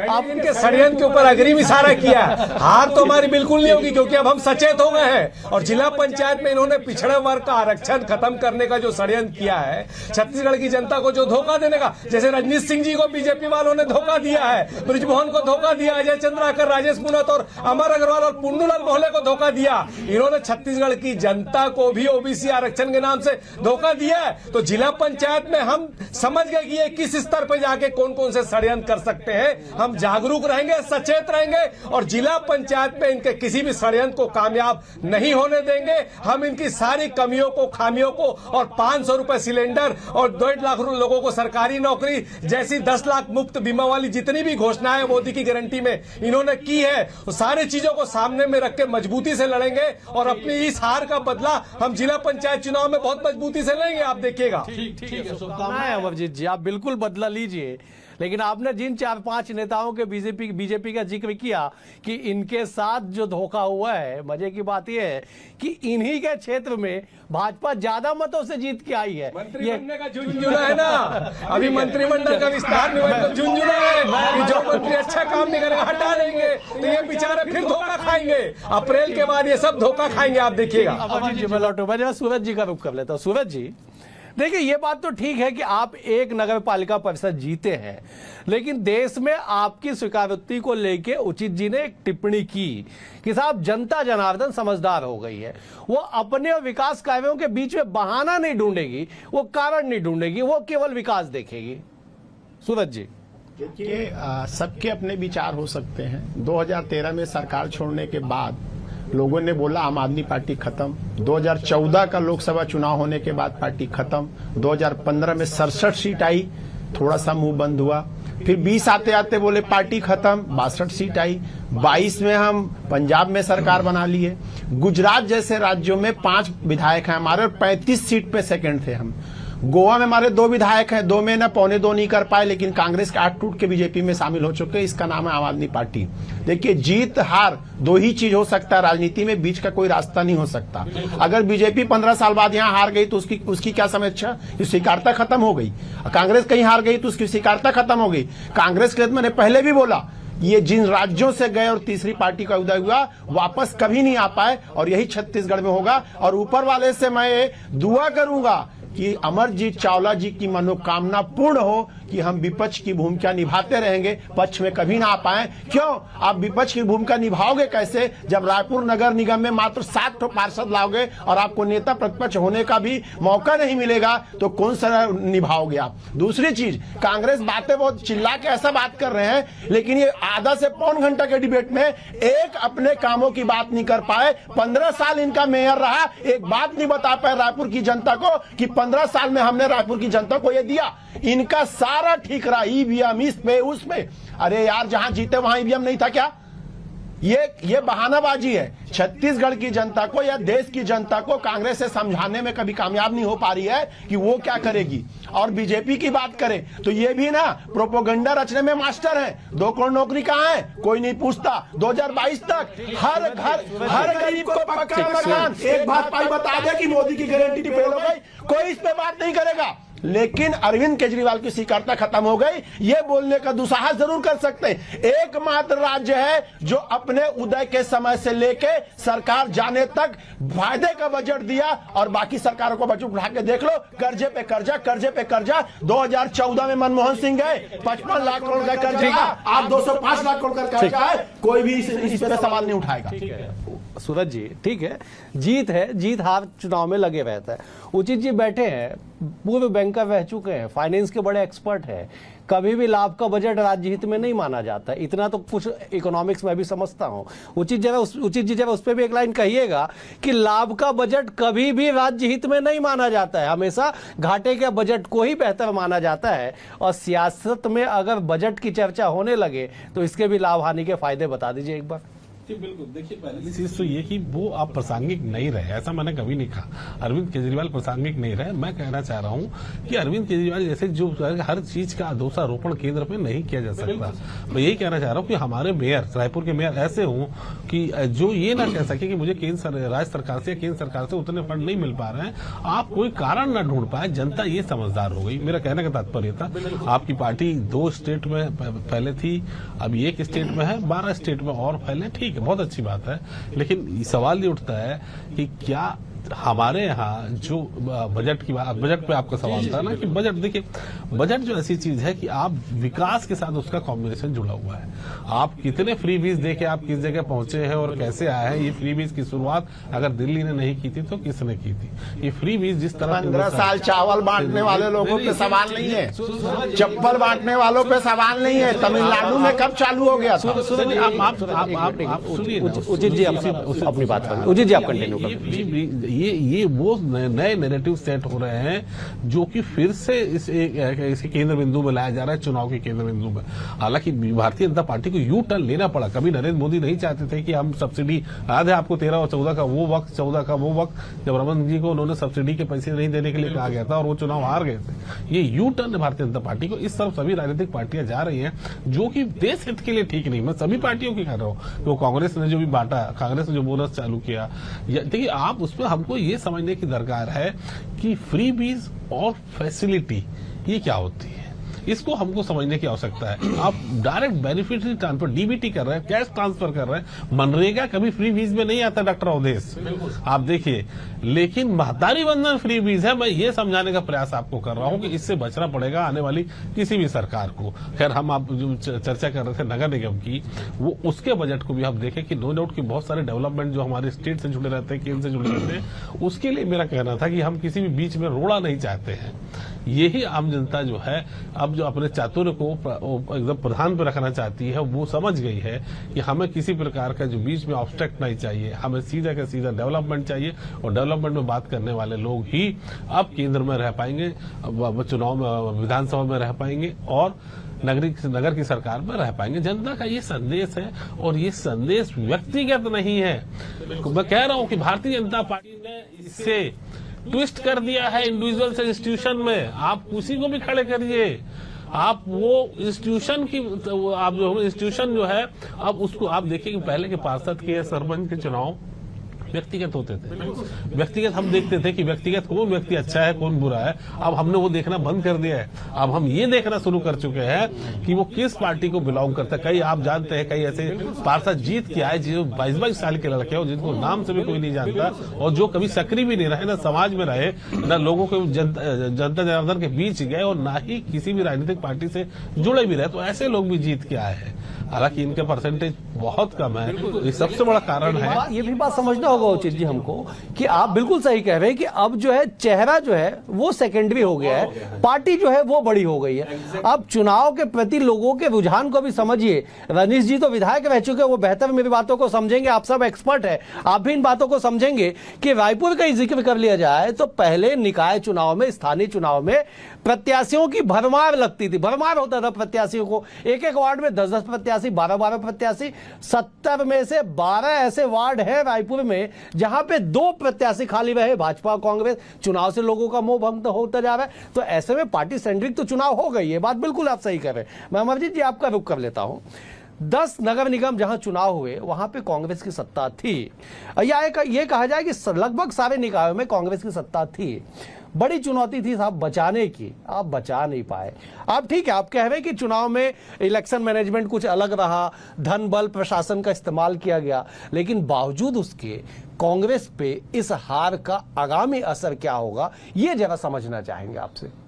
आप इनके षड्यंत्र के ऊपर अग्रिम इशारा किया। हार तो हमारी बिल्कुल नहीं होगी क्योंकि अब हम सचेत हो गए हैं। और जिला पंचायत में इन्होंने पिछड़े वर्ग का आरक्षण खत्म करने का जो षड्यंत्र किया है, छत्तीसगढ़ की जनता को जो धोखा देने का, जैसे रजनीश सिंह जी को बीजेपी वालों ने धोखा दिया है, ब्रिजमोहन को धोखा दिया, अजय चंद्राकर, राजेश मुनत और अमर अग्रवाल और पुन्नूलाल मोहल्ले को धोखा दिया। इन्होंने छत्तीसगढ़ की जनता को भी ओबीसी आरक्षण के नाम से धोखा दिया है। तो जिला पंचायत में हम समझ गए कि ये किस स्तर पर जाके कौन कौन से षड्यंत्र कर सकते हैं। हम जागरूक रहेंगे, सचेत रहेंगे और जिला पंचायत में इनके किसी भी षड्यंत्र को कामयाब नहीं होने देंगे। हम इनकी सारी कमियों को, खामियों को और 500 रुपए सिलेंडर और 1.5 लाख लोगों को सरकारी नौकरी जैसी 10 लाख मुफ्त बीमा वाली जितनी भी घोषणाएं मोदी की गारंटी में इन्होंने की है, वो सारी चीजों को सामने में रख के मजबूती से लड़ेंगे और अपनी इस हार का बदला हम जिला पंचायत चुनाव में बहुत मजबूती से लेंगे। आप देखिएगा। ठीक है, शुभकामनाएं अमरजीत जी, आप बिल्कुल बदला लीजिए। लेकिन आपने जिन 4-5 नेताओं के बीजेपी का जिक्र किया कि इनके साथ जो धोखा हुआ है, मजे की बात यह है कि इन्हीं के क्षेत्र में भाजपा ज्यादा मतों से जीत के आई है। मंत्री बनने का झुंझुना है ना, अभी मंत्रिमंडल का विस्तार नहीं हुआ तो झुंझुना है कि जो मंत्री अच्छा काम नहीं करेगा हटा देंगे तो ये बेचारे फिर धोखा खाएंगे। अप्रैल के बाद ये सब धोखा खाएंगे, आप देखिएगा। अमरजीत जी मैं लौटू, मैं सूरज जी का रुख कर लेता हूँ। सूरज जी देखिए, ये बात तो ठीक है कि आप एक नगर पालिका परिषद जीते हैं, लेकिन देश में आपकी स्वीकारोक्ति को लेके उचित जी ने एक टिप्पणी की कि साहब जनता जनार्दन समझदार हो गई है, वो अपने और विकास कार्यों के बीच में बहाना नहीं ढूंढेगी, वो कारण नहीं ढूंढेगी, वो केवल विकास देखेगी। सूरज जी देखिए, सबके अपने विचार हो सकते हैं। 2013 में सरकार छोड़ने के बाद लोगों ने बोला आम आदमी पार्टी खत्म। 2014 का लोकसभा चुनाव होने के बाद पार्टी खत्म। 2015 में 67 सीट आई, थोड़ा सा मुंह बंद हुआ। फिर 20 आते आते बोले पार्टी खत्म, 62 सीट आई। 22 में हम पंजाब में सरकार बना लिए। गुजरात जैसे राज्यों में 5 विधायक हैं हमारे और 35 सीट पे सेकंड थे हम। गोवा में हमारे 2 विधायक हैं, 2 में ना 2.25 नहीं कर पाए, लेकिन कांग्रेस के 8 टूट के बीजेपी में शामिल हो चुके हैं। इसका नाम है आम आदमी पार्टी। देखिए, जीत हार 2 ही चीज हो सकता है राजनीति में, बीच का कोई रास्ता नहीं हो सकता। अगर बीजेपी 15 साल बाद यहाँ हार गई तो उसकी क्या समीक्षा, स्वीकारता खत्म हो गई। कांग्रेस कहीं हार गई तो उसकी स्वीकारता खत्म हो गई। कांग्रेस के मैंने पहले भी बोला, ये जिन राज्यों से गए और तीसरी पार्टी का उदय हुआ वापस कभी नहीं आ पाए और यही छत्तीसगढ़ में होगा। और ऊपर वाले से मैं दुआ करूंगा कि अमरजीत चावला जी की मनोकामना पूर्ण हो कि हम विपक्ष की भूमिका निभाते रहेंगे, पक्ष में कभी ना आ पाए। क्यों? आप विपक्ष की भूमिका निभाओगे कैसे जब रायपुर नगर निगम में मात्र 7 पार्षद लाओगे और आपको नेता प्रतिपक्ष होने का भी मौका नहीं मिलेगा, तो कौन सा निभाओगे आप? दूसरी चीज, कांग्रेस बातें बहुत चिल्ला के ऐसा बात कर रहे हैं, लेकिन ये आधा से पौन घंटा के डिबेट में एक अपने कामों की बात नहीं कर पाए। 15 साल इनका मेयर रहा, एक बात नहीं बता पाए रायपुर की जनता को कि 15 साल में हमने रायपुर की जनता को ये दिया। इनका सारा ठीक रहा, ईवीएम इस पे उस पे। अरे यार, जहां जीते वहां ईवीएम नहीं था क्या? ये बहानाबाजी है। छत्तीसगढ़ की जनता को या देश की जनता को कांग्रेस से समझाने में कभी कामयाब नहीं हो पा रही है कि वो क्या करेगी। और बीजेपी की बात करें तो ये भी ना प्रोपोगंडा रचने में मास्टर है। 2 करोड़ नौकरी कहाँ है, कोई नहीं पूछता। 2022 तक हर गरीब को पक्का मकान। एक बात पाई बता दे कि मोदी की गारंटी फेल हो गई, कोई इस पे बात नहीं करेगा। लेकिन अरविंद केजरीवाल की स्वीकारता खत्म हो गई, ये बोलने का दुस्साहस जरूर कर सकते हैं। एकमात्र राज्य है जो अपने उदय के समय से लेके सरकार जाने तक वायदे का बजट दिया और बाकी सरकारों को बजट उठा के देख लो, कर्जे पे कर्जा, कर्जे पे कर्जा। 2014 में मनमोहन सिंह गए, 55 लाख करोड़ का कर्जा, आप 205 लाख करोड़ का कर्जा है, कोई भी इस पे सवाल नहीं उठाएगा। सूरज जी ठीक है, जीत है, जीत हार चुनाव में लगे रहता है। उचित जी बैठे हैं, पूर्व बैंकर रह चुके हैं, फाइनेंस के बड़े एक्सपर्ट हैं। कभी भी लाभ का बजट राज्य हित में नहीं माना जाता, इतना तो कुछ इकोनॉमिक्स में भी समझता हूं। उचित जी जब उस पर भी एक लाइन कहिएगा कि लाभ का बजट कभी भी राज्य हित में नहीं माना जाता है, हमेशा घाटे के बजट को ही बेहतर माना जाता है। और सियासत में अगर बजट की चर्चा होने लगे तो इसके भी लाभ हानि के फायदे बता दीजिए एक बार। बिल्कुल देखिए, पहली चीज तो ये कि वो आप प्रासंगिक नहीं रहे, ऐसा मैंने कभी नहीं कहा अरविंद केजरीवाल प्रासंगिक नहीं रहे। मैं कहना चाह रहा हूँ कि अरविंद केजरीवाल जैसे जो हर चीज का दोषारोपण केंद्र पे नहीं किया जा सकता। मैं यही कहना चाह रहा हूँ कि हमारे मेयर, रायपुर के मेयर ऐसे हों कि जो ये ना कह सके कि मुझे राज्य सरकार से, केंद्र सरकार से उतने फंड नहीं मिल पा रहे हैं, आप कोई कारण ना ढूंढ पाए। जनता ये समझदार हो गई। मेरा कहने का तात्पर्य था, आपकी पार्टी 2 स्टेट में पहले थी, अभी 1 स्टेट में है, 12 स्टेट में और फैले, ठीक है, बहुत अच्छी बात है। लेकिन सवाल ये उठता है कि क्या हमारे यहाँ जो बजट की बात, बजट पे आपका सवाल था ना कि बजट, देखिए बजट जो ऐसी चीज है कि आप विकास के साथ उसका कॉम्बिनेशन जुड़ा हुआ है। आप कितने फ्री बीज देके आप किस जगह पहुंचे हैं और कैसे आए हैं, ये फ्री बीज की शुरुआत अगर दिल्ली ने नहीं की थी तो किसने की थी? ये फ्री बीज जिस तरह 15 साल चावल बांटने वाले लोगों पे सवाल नहीं है, चप्पल बांटने वालों पे सवाल नहीं है। तमिलनाडु में कब चालू हो गया था? आप सुनिए, उचित जी अपनी बात करें। उचित जी आप कंटिन्यू करें। ये वो नए नैरेटिव सेट हो रहे हैं जो कि फिर से इस केंद्र बिंदु में लाया जा रहा है, चुनाव के केंद्र बिंदु में। हालांकि भारतीय जनता पार्टी को यू टर्न लेना पड़ा। कभी नरेंद्र मोदी नहीं चाहते थे कि हम सब्सिडी, याद है आपको 13 और 14 का वो वक्त, 14 का वो वक्त जब रमन जी को उन्होंने सब्सिडी के पैसे नहीं देने के लिए कहा गया था और वो चुनाव हार गए थे। ये यू टर्न है भारतीय जनता पार्टी को। इस तरफ सभी राजनीतिक पार्टियां जा रही हैं जो कि देश हित के लिए ठीक नहीं। मैं सभी पार्टियों की कह रहा हूँ। तो कांग्रेस ने जो भी बांटा, कांग्रेस ने जो बोनस चालू किया, देखिए आप उसमें हमको ये समझने की दरकार है कि फ्री बीज और फैसिलिटी ये क्या होती है, इसको हमको समझने की आवश्यकता है। आप डायरेक्ट बेनिफिशियरी ट्रांसफर, डीबीटी कर रहे हैं, कैश ट्रांसफर कर रहे हैं। मनरेगा कभी फ्री बीज में नहीं आता डॉक्टर अवधेश, आप देखिए। लेकिन महतारी वंदन फ्री बीज है। मैं ये समझाने का प्रयास आपको कर रहा हूं कि इससे बचना पड़ेगा आने वाली किसी भी सरकार को। खैर हम आप जो चर्चा कर रहे थे नगर निगम की, वो उसके बजट को भी आप देखें कि नो डाउट की बहुत सारे डेवलपमेंट जो हमारे स्टेट से जुड़े रहते हैं, केंद्र से जुड़े रहते हैं, उसके लिए मेरा कहना था कि हम किसी भी बीच में रोड़ा नहीं चाहते हैं। यही आम जनता जो है अब जो अपने चातुर्य को एकदम प्रधान पर रखना चाहती है, वो समझ गई है कि हमें किसी प्रकार का जो बीच में ऑब्स्टेक्ट नहीं चाहिए, हमें सीधा का सीधा डेवलपमेंट चाहिए। और डेवलपमेंट में बात करने वाले लोग ही अब केंद्र में रह पाएंगे, चुनाव में, विधानसभा में रह पाएंगे और नगर की सरकार में रह पाएंगे। जनता का ये संदेश है और ये संदेश व्यक्तिगत नहीं है। मैं कह रहा हूं कि भारतीय जनता पार्टी ने इससे ट्विस्ट कर दिया है इंडिविजुअल से इंस्टीट्यूशन में। आप उसी को भी खड़े करिए, आप वो इंस्टीट्यूशन की, आप जो इंस्टीट्यूशन जो है, अब उसको आप देखिए कि पहले के पार्षद के, सरपंच के चुनाव व्यक्तिगत होते थे। व्यक्तिगत हम देखते थे कि व्यक्तिगत कौन व्यक्ति अच्छा है, कौन बुरा है। अब हमने वो देखना बंद कर दिया है। अब हम ये देखना शुरू कर चुके हैं कि वो किस पार्टी को बिलोंग करता है। कई आप जानते हैं, कई ऐसे पार्षद जीत के आए जो 22-22 साल के लड़के हो, जिनको नाम से भी कोई नहीं जानता और जो कभी सक्रिय भी नहीं रहे, ना समाज में रहे, ना लोगों के जनता जनार्दन के बीच गए और ना ही किसी भी राजनीतिक पार्टी से जुड़े भी रहे। तो ऐसे लोग भी जीत के आए हैं। हालांकि इनके परसेंटेज बहुत कम है, ये सबसे बड़ा कारण है। ये भी बात समझना होगा उचित जी हमको कि आप बिल्कुल सही कह रहे हैं कि अब जो है चेहरा जो है वो सेकेंडरी हो गया है, पार्टी जो है वो बड़ी हो गई है। अब चुनाव के प्रति लोगों के रुझान को भी समझिए। रनीश जी तो विधायक रह चुके हैं, वो बेहतर मेरी बातों को समझेंगे। आप सब एक्सपर्ट है, आप भी इन बातों को समझेंगे कि रायपुर का ही जिक्र कर लिया जाए तो पहले निकाय चुनाव में, स्थानीय चुनाव में प्रत्याशियों की भरमार लगती थी, भरमार होता था प्रत्याशियों को। एक एक वार्ड में 10-10 प्रत्याशी, 12-12 प्रत्याशी। 70 में से 12 ऐसे वार्ड है रायपुर में जहां पे 2 प्रत्याशी खाली रहे, भाजपा कांग्रेस। चुनाव से लोगों का मोह भंग होता जा रहा है। तो ऐसे में पार्टी सेंट्रिक तो चुनाव हो गई है, बात बिल्कुल आप सही कर रहे हैं। मैं अमरजीत जी आपका रुख कर लेता हूं। 10 नगर निगम जहां चुनाव हुए वहां पे कांग्रेस की सत्ता थी, या ये कहा जाए कि लगभग सारे निकायों में कांग्रेस की सत्ता थी। बड़ी चुनौती थी साहब बचाने की, आप बचा नहीं पाए। आप ठीक है, आप कह रहे हैं कि चुनाव में इलेक्शन मैनेजमेंट कुछ अलग रहा, धन बल प्रशासन का इस्तेमाल किया गया, लेकिन बावजूद उसके कांग्रेस पे इस हार का आगामी असर क्या होगा, ये जरा समझना चाहेंगे आपसे।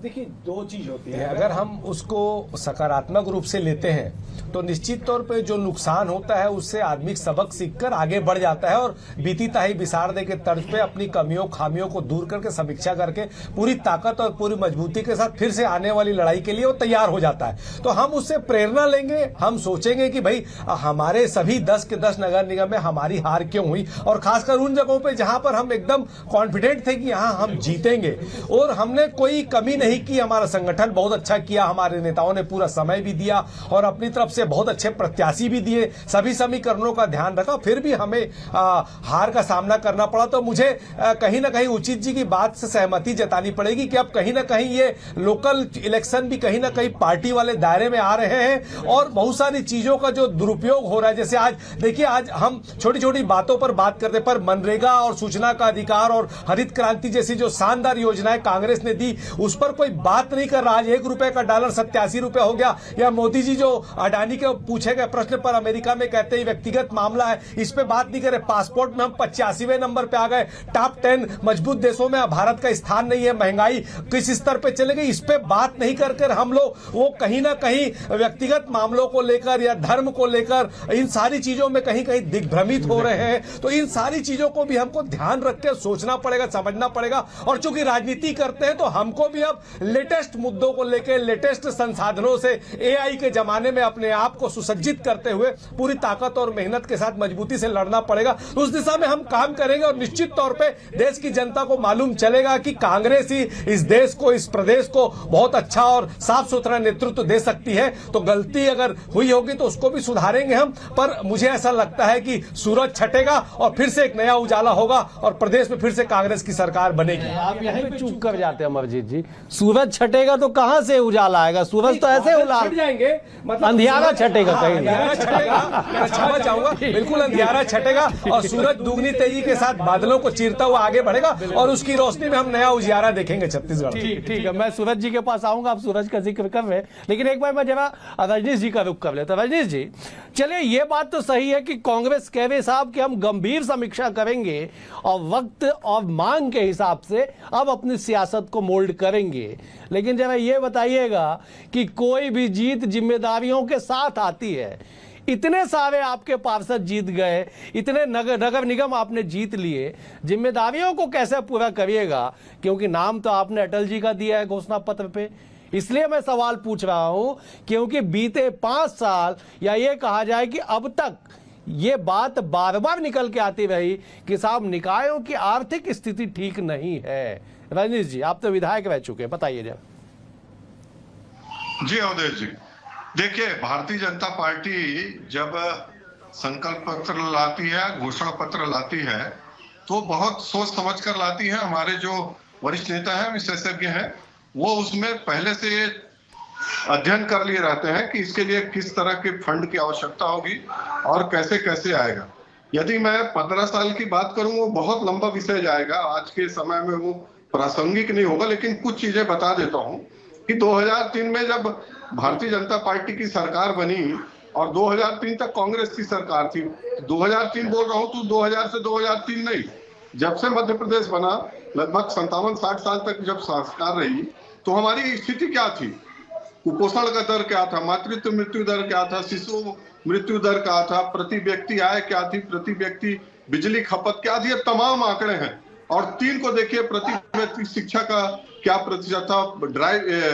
देखिए, 2 चीज होती है। अगर हम उसको सकारात्मक रूप से लेते हैं तो निश्चित तौर पे जो नुकसान होता है उससे आदमी सबक सीखकर आगे बढ़ जाता है और बीती ताही बिसार दे के तर्ज पे अपनी कमियों खामियों को दूर करके समीक्षा करके पूरी ताकत और पूरी मजबूती के साथ फिर से आने वाली लड़ाई के लिए वो तैयार हो जाता है। तो हम उससे प्रेरणा लेंगे, हम सोचेंगे कि भाई हमारे सभी 10 के 10 नगर निगम में हमारी हार क्यों हुई, और खासकर उन जगहों पर जहां पर हम एकदम कॉन्फिडेंट थे कि यहाँ हम जीतेंगे और हमने कोई कमी नहीं नहीं की, हमारा संगठन बहुत अच्छा किया, हमारे नेताओं ने पूरा समय भी दिया और अपनी तरफ से बहुत अच्छे प्रत्याशी भी दिए, सभी समीकरणों का ध्यान रखा, फिर भी हमें हार का सामना करना पड़ा। तो मुझे कहीं ना कहीं उचित जी की बात से सहमति जतानी पड़ेगी कि अब कहीं ना कहीं ये लोकल इलेक्शन भी कहीं ना कहीं पार्टी वाले दायरे में आ रहे हैं और बहुत सारी चीजों का जो दुरुपयोग हो रहा है। जैसे आज देखिए, आज हम छोटी छोटी बातों पर बात करते, पर मनरेगा और सूचना का अधिकार और हरित क्रांति जैसी जो शानदार योजनाएं कांग्रेस ने दी, उस पर कोई बात नहीं कर रहा। आज $1 87 रुपए हो गया। या मोदी जी जो अडानी के पूछे गए प्रश्न पर अमेरिका में कहते हैं व्यक्तिगत मामला है, इस पे बात नहीं करे। पासपोर्ट में हम 85वें नंबर पे आ गए, टॉप 10 मजबूत देशों में भारत का स्थान नहीं है। महंगाई किस स्तर पे चले गई, इस पे बात नहीं कर हम लोग वो कहीं ना कहीं व्यक्तिगत मामलों को लेकर या धर्म को लेकर इन सारी चीजों में कहीं कहीं दिग्भ्रमित हो रहे हैं। तो इन सारी चीजों को भी हमको ध्यान रख के सोचना पड़ेगा, समझना पड़ेगा। और चूंकि राजनीति करते हैं तो हमको भी अब लेटेस्ट मुद्दों को लेकर, लेटेस्ट संसाधनों से, AI के जमाने में अपने आप को सुसज्जित करते हुए पूरी ताकत और मेहनत के साथ मजबूती से लड़ना पड़ेगा। उस दिशा में हम काम करेंगे और निश्चित तौर पे देश की जनता को मालूम चलेगा कि कांग्रेस ही इस देश को, इस प्रदेश को बहुत अच्छा और साफ सुथरा नेतृत्व दे सकती है। तो गलती अगर हुई होगी तो उसको भी सुधारेंगे हम, पर मुझे ऐसा लगता है कि सूरज छटेगा और फिर से एक नया उजाला होगा और प्रदेश में फिर से कांग्रेस की सरकार बनेगी। आप यहीं पे चूक कर जाते हैं अमरजीत जी। सूरज छटेगा तो कहां से उजाला आएगा? सूरज तो ऐसे छट जाएंगे, मतलब अंधियारा छटेगा, कहीं अंधियारा छटेगा। मैं क्षमा चाहूंगा, बिल्कुल अंधियारा छटेगा और सूरज दुगनी तेजी के साथ बादलों को चीरता हुआ आगे बढ़ेगा और उसकी रोशनी में हम नया उजियारा देखेंगे छत्तीसगढ़। ठीक है, मैं सूरज जी के पास आऊंगा, आप सूरज का जिक्र कर रहे हैं, लेकिन एक बार मैं जरा रजनीश जी का रुख कर लेता। रजनीश जी, चलिए ये बात तो सही है कि कांग्रेस कह रहे साहब कि हम गंभीर समीक्षा करेंगे और वक्त और मांग के हिसाब से अब अपनी सियासत को मोल्ड करेंगे, लेकिन जरा ये बताइएगा कि कोई भी जीत जिम्मेदारियों के साथ आती है। इतने सारे आपके पार्षद जीत गए, इतने नगर निगम आपने जीत लिए, जिम्मेदारियों को कैसे पूरा करिएगा? क्योंकि नाम तो आपने अटल जी का दिया है घोषणा पत्र पे, इसलिए मैं सवाल पूछ रहा हूं क्योंकि बीते 5 साल या ये कहा जाए कि अब तक ये बात बार बार निकल के आती रही कि साहब निकायों की आर्थिक स्थिति ठीक नहीं है। रजनीश जी, आप तो विधायक रह चुके हैं, बताइए जरा। जी अवधेश जी, देखिए, भारतीय जनता पार्टी जब संकल्प पत्र लाती है, घोषणा पत्र लाती है, तो बहुत सोच समझ कर लाती है। हमारे जो वरिष्ठ नेता हैं, विशेषज्ञ हैं, वो उसमें पहले से अध्ययन कर लिए रहते हैं कि इसके लिए किस तरह के फंड की आवश्यकता होगी और कैसे कैसे आएगा। यदि मैं 15 साल की बात करूं, वो बहुत लंबा विषय जाएगा, आज के समय में वो प्रासंगिक नहीं होगा, लेकिन कुछ चीजें बता देता हूं कि 2003 में जब भारतीय जनता पार्टी की सरकार बनी और 2003 तक कांग्रेस की सरकार थी, 2003 बोल रहा हूं तो 2000 से 2003 नहीं, जब से मध्य प्रदेश बना, लगभग 57-60 साल तक जब सरकार रही, तो हमारी स्थिति क्या थी? कुपोषण का दर क्या था, मातृत्व मृत्यु दर क्या था, शिशु मृत्यु दर क्या था, प्रति व्यक्ति आय क्या थी, प्रति व्यक्ति बिजली खपत क्या थी, ये तमाम आंकड़े हैं। और 3 को देखिए, प्रति व्यक्ति शिक्षा का क्या प्रतिशत था,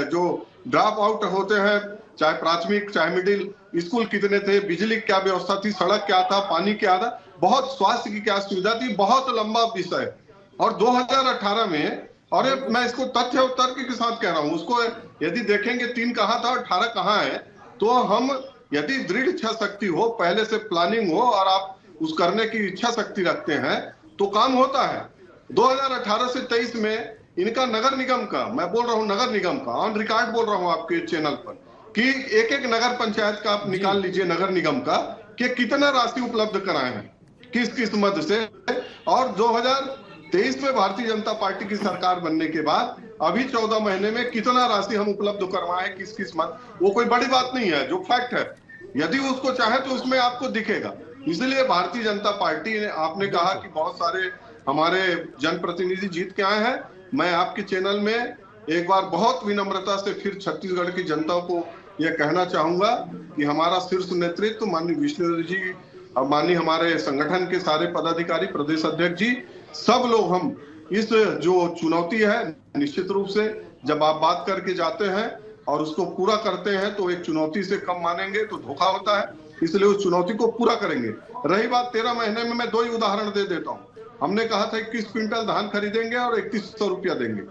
जो ड्रॉप आउट होते हैं, चाहे प्राथमिक चाहे मिडिल स्कूल कितने थे, बिजली क्या व्यवस्था थी, सड़क क्या था, पानी क्या था, बहुत स्वास्थ्य की क्या सुविधा थी, बहुत लंबा विषय। और 2018 में, और मैं इसको तथ्य और तर्क के साथ कह रहा हूं, उसको यदि देखेंगे 3 कहां था और 18 कहां है, तो हम यदि दृढ़ इच्छा शक्ति हो, पहले से प्लानिंग हो और आप उस करने की इच्छा शक्ति रखते हैं तो काम होता है। 2018 से 23 में इनका नगर निगम का, मैं बोल रहा हूं नगर निगम का, ऑन रिकॉर्ड बोल रहा हूं आपके चैनल पर, कि एक नगर पंचायत का आप निकाल लीजिए, नगर निगम का, कि कितना राशि उपलब्ध कराए हैं, किस किस मद से। और 2023 में भारतीय जनता पार्टी की सरकार बनने के बाद अभी 14 महीने में कितना राशि हम उपलब्ध करवाए, किस किस मद, वो कोई बड़ी बात नहीं है, जो फैक्ट है। यदि उसको चाहे तो उसमें आपको दिखेगा। इसलिए भारतीय जनता पार्टी ने, आपने कहा कि बहुत सारे हमारे जनप्रतिनिधि जीत के आए हैं, मैं आपके चैनल में एक बार बहुत विनम्रता से फिर छत्तीसगढ़ की जनता को यह कहना चाहूंगा कि हमारा शीर्ष नेतृत्व माननीय विष्णु जी और माननीय हमारे संगठन के सारे पदाधिकारी, प्रदेश अध्यक्ष जी, सब लोग हम इस जो चुनौती है, निश्चित रूप से जब आप बात करके जाते हैं और उसको पूरा करते हैं तो एक चुनौती से कम मानेंगे तो धोखा होता है, इसलिए उस चुनौती को पूरा करेंगे। रही बात 13 महीने में, मैं 2 ही उदाहरण दे देता हूँ। हमने कहा था 21 क्विंटल धान खरीदेंगे और 3100 रुपया देंगे।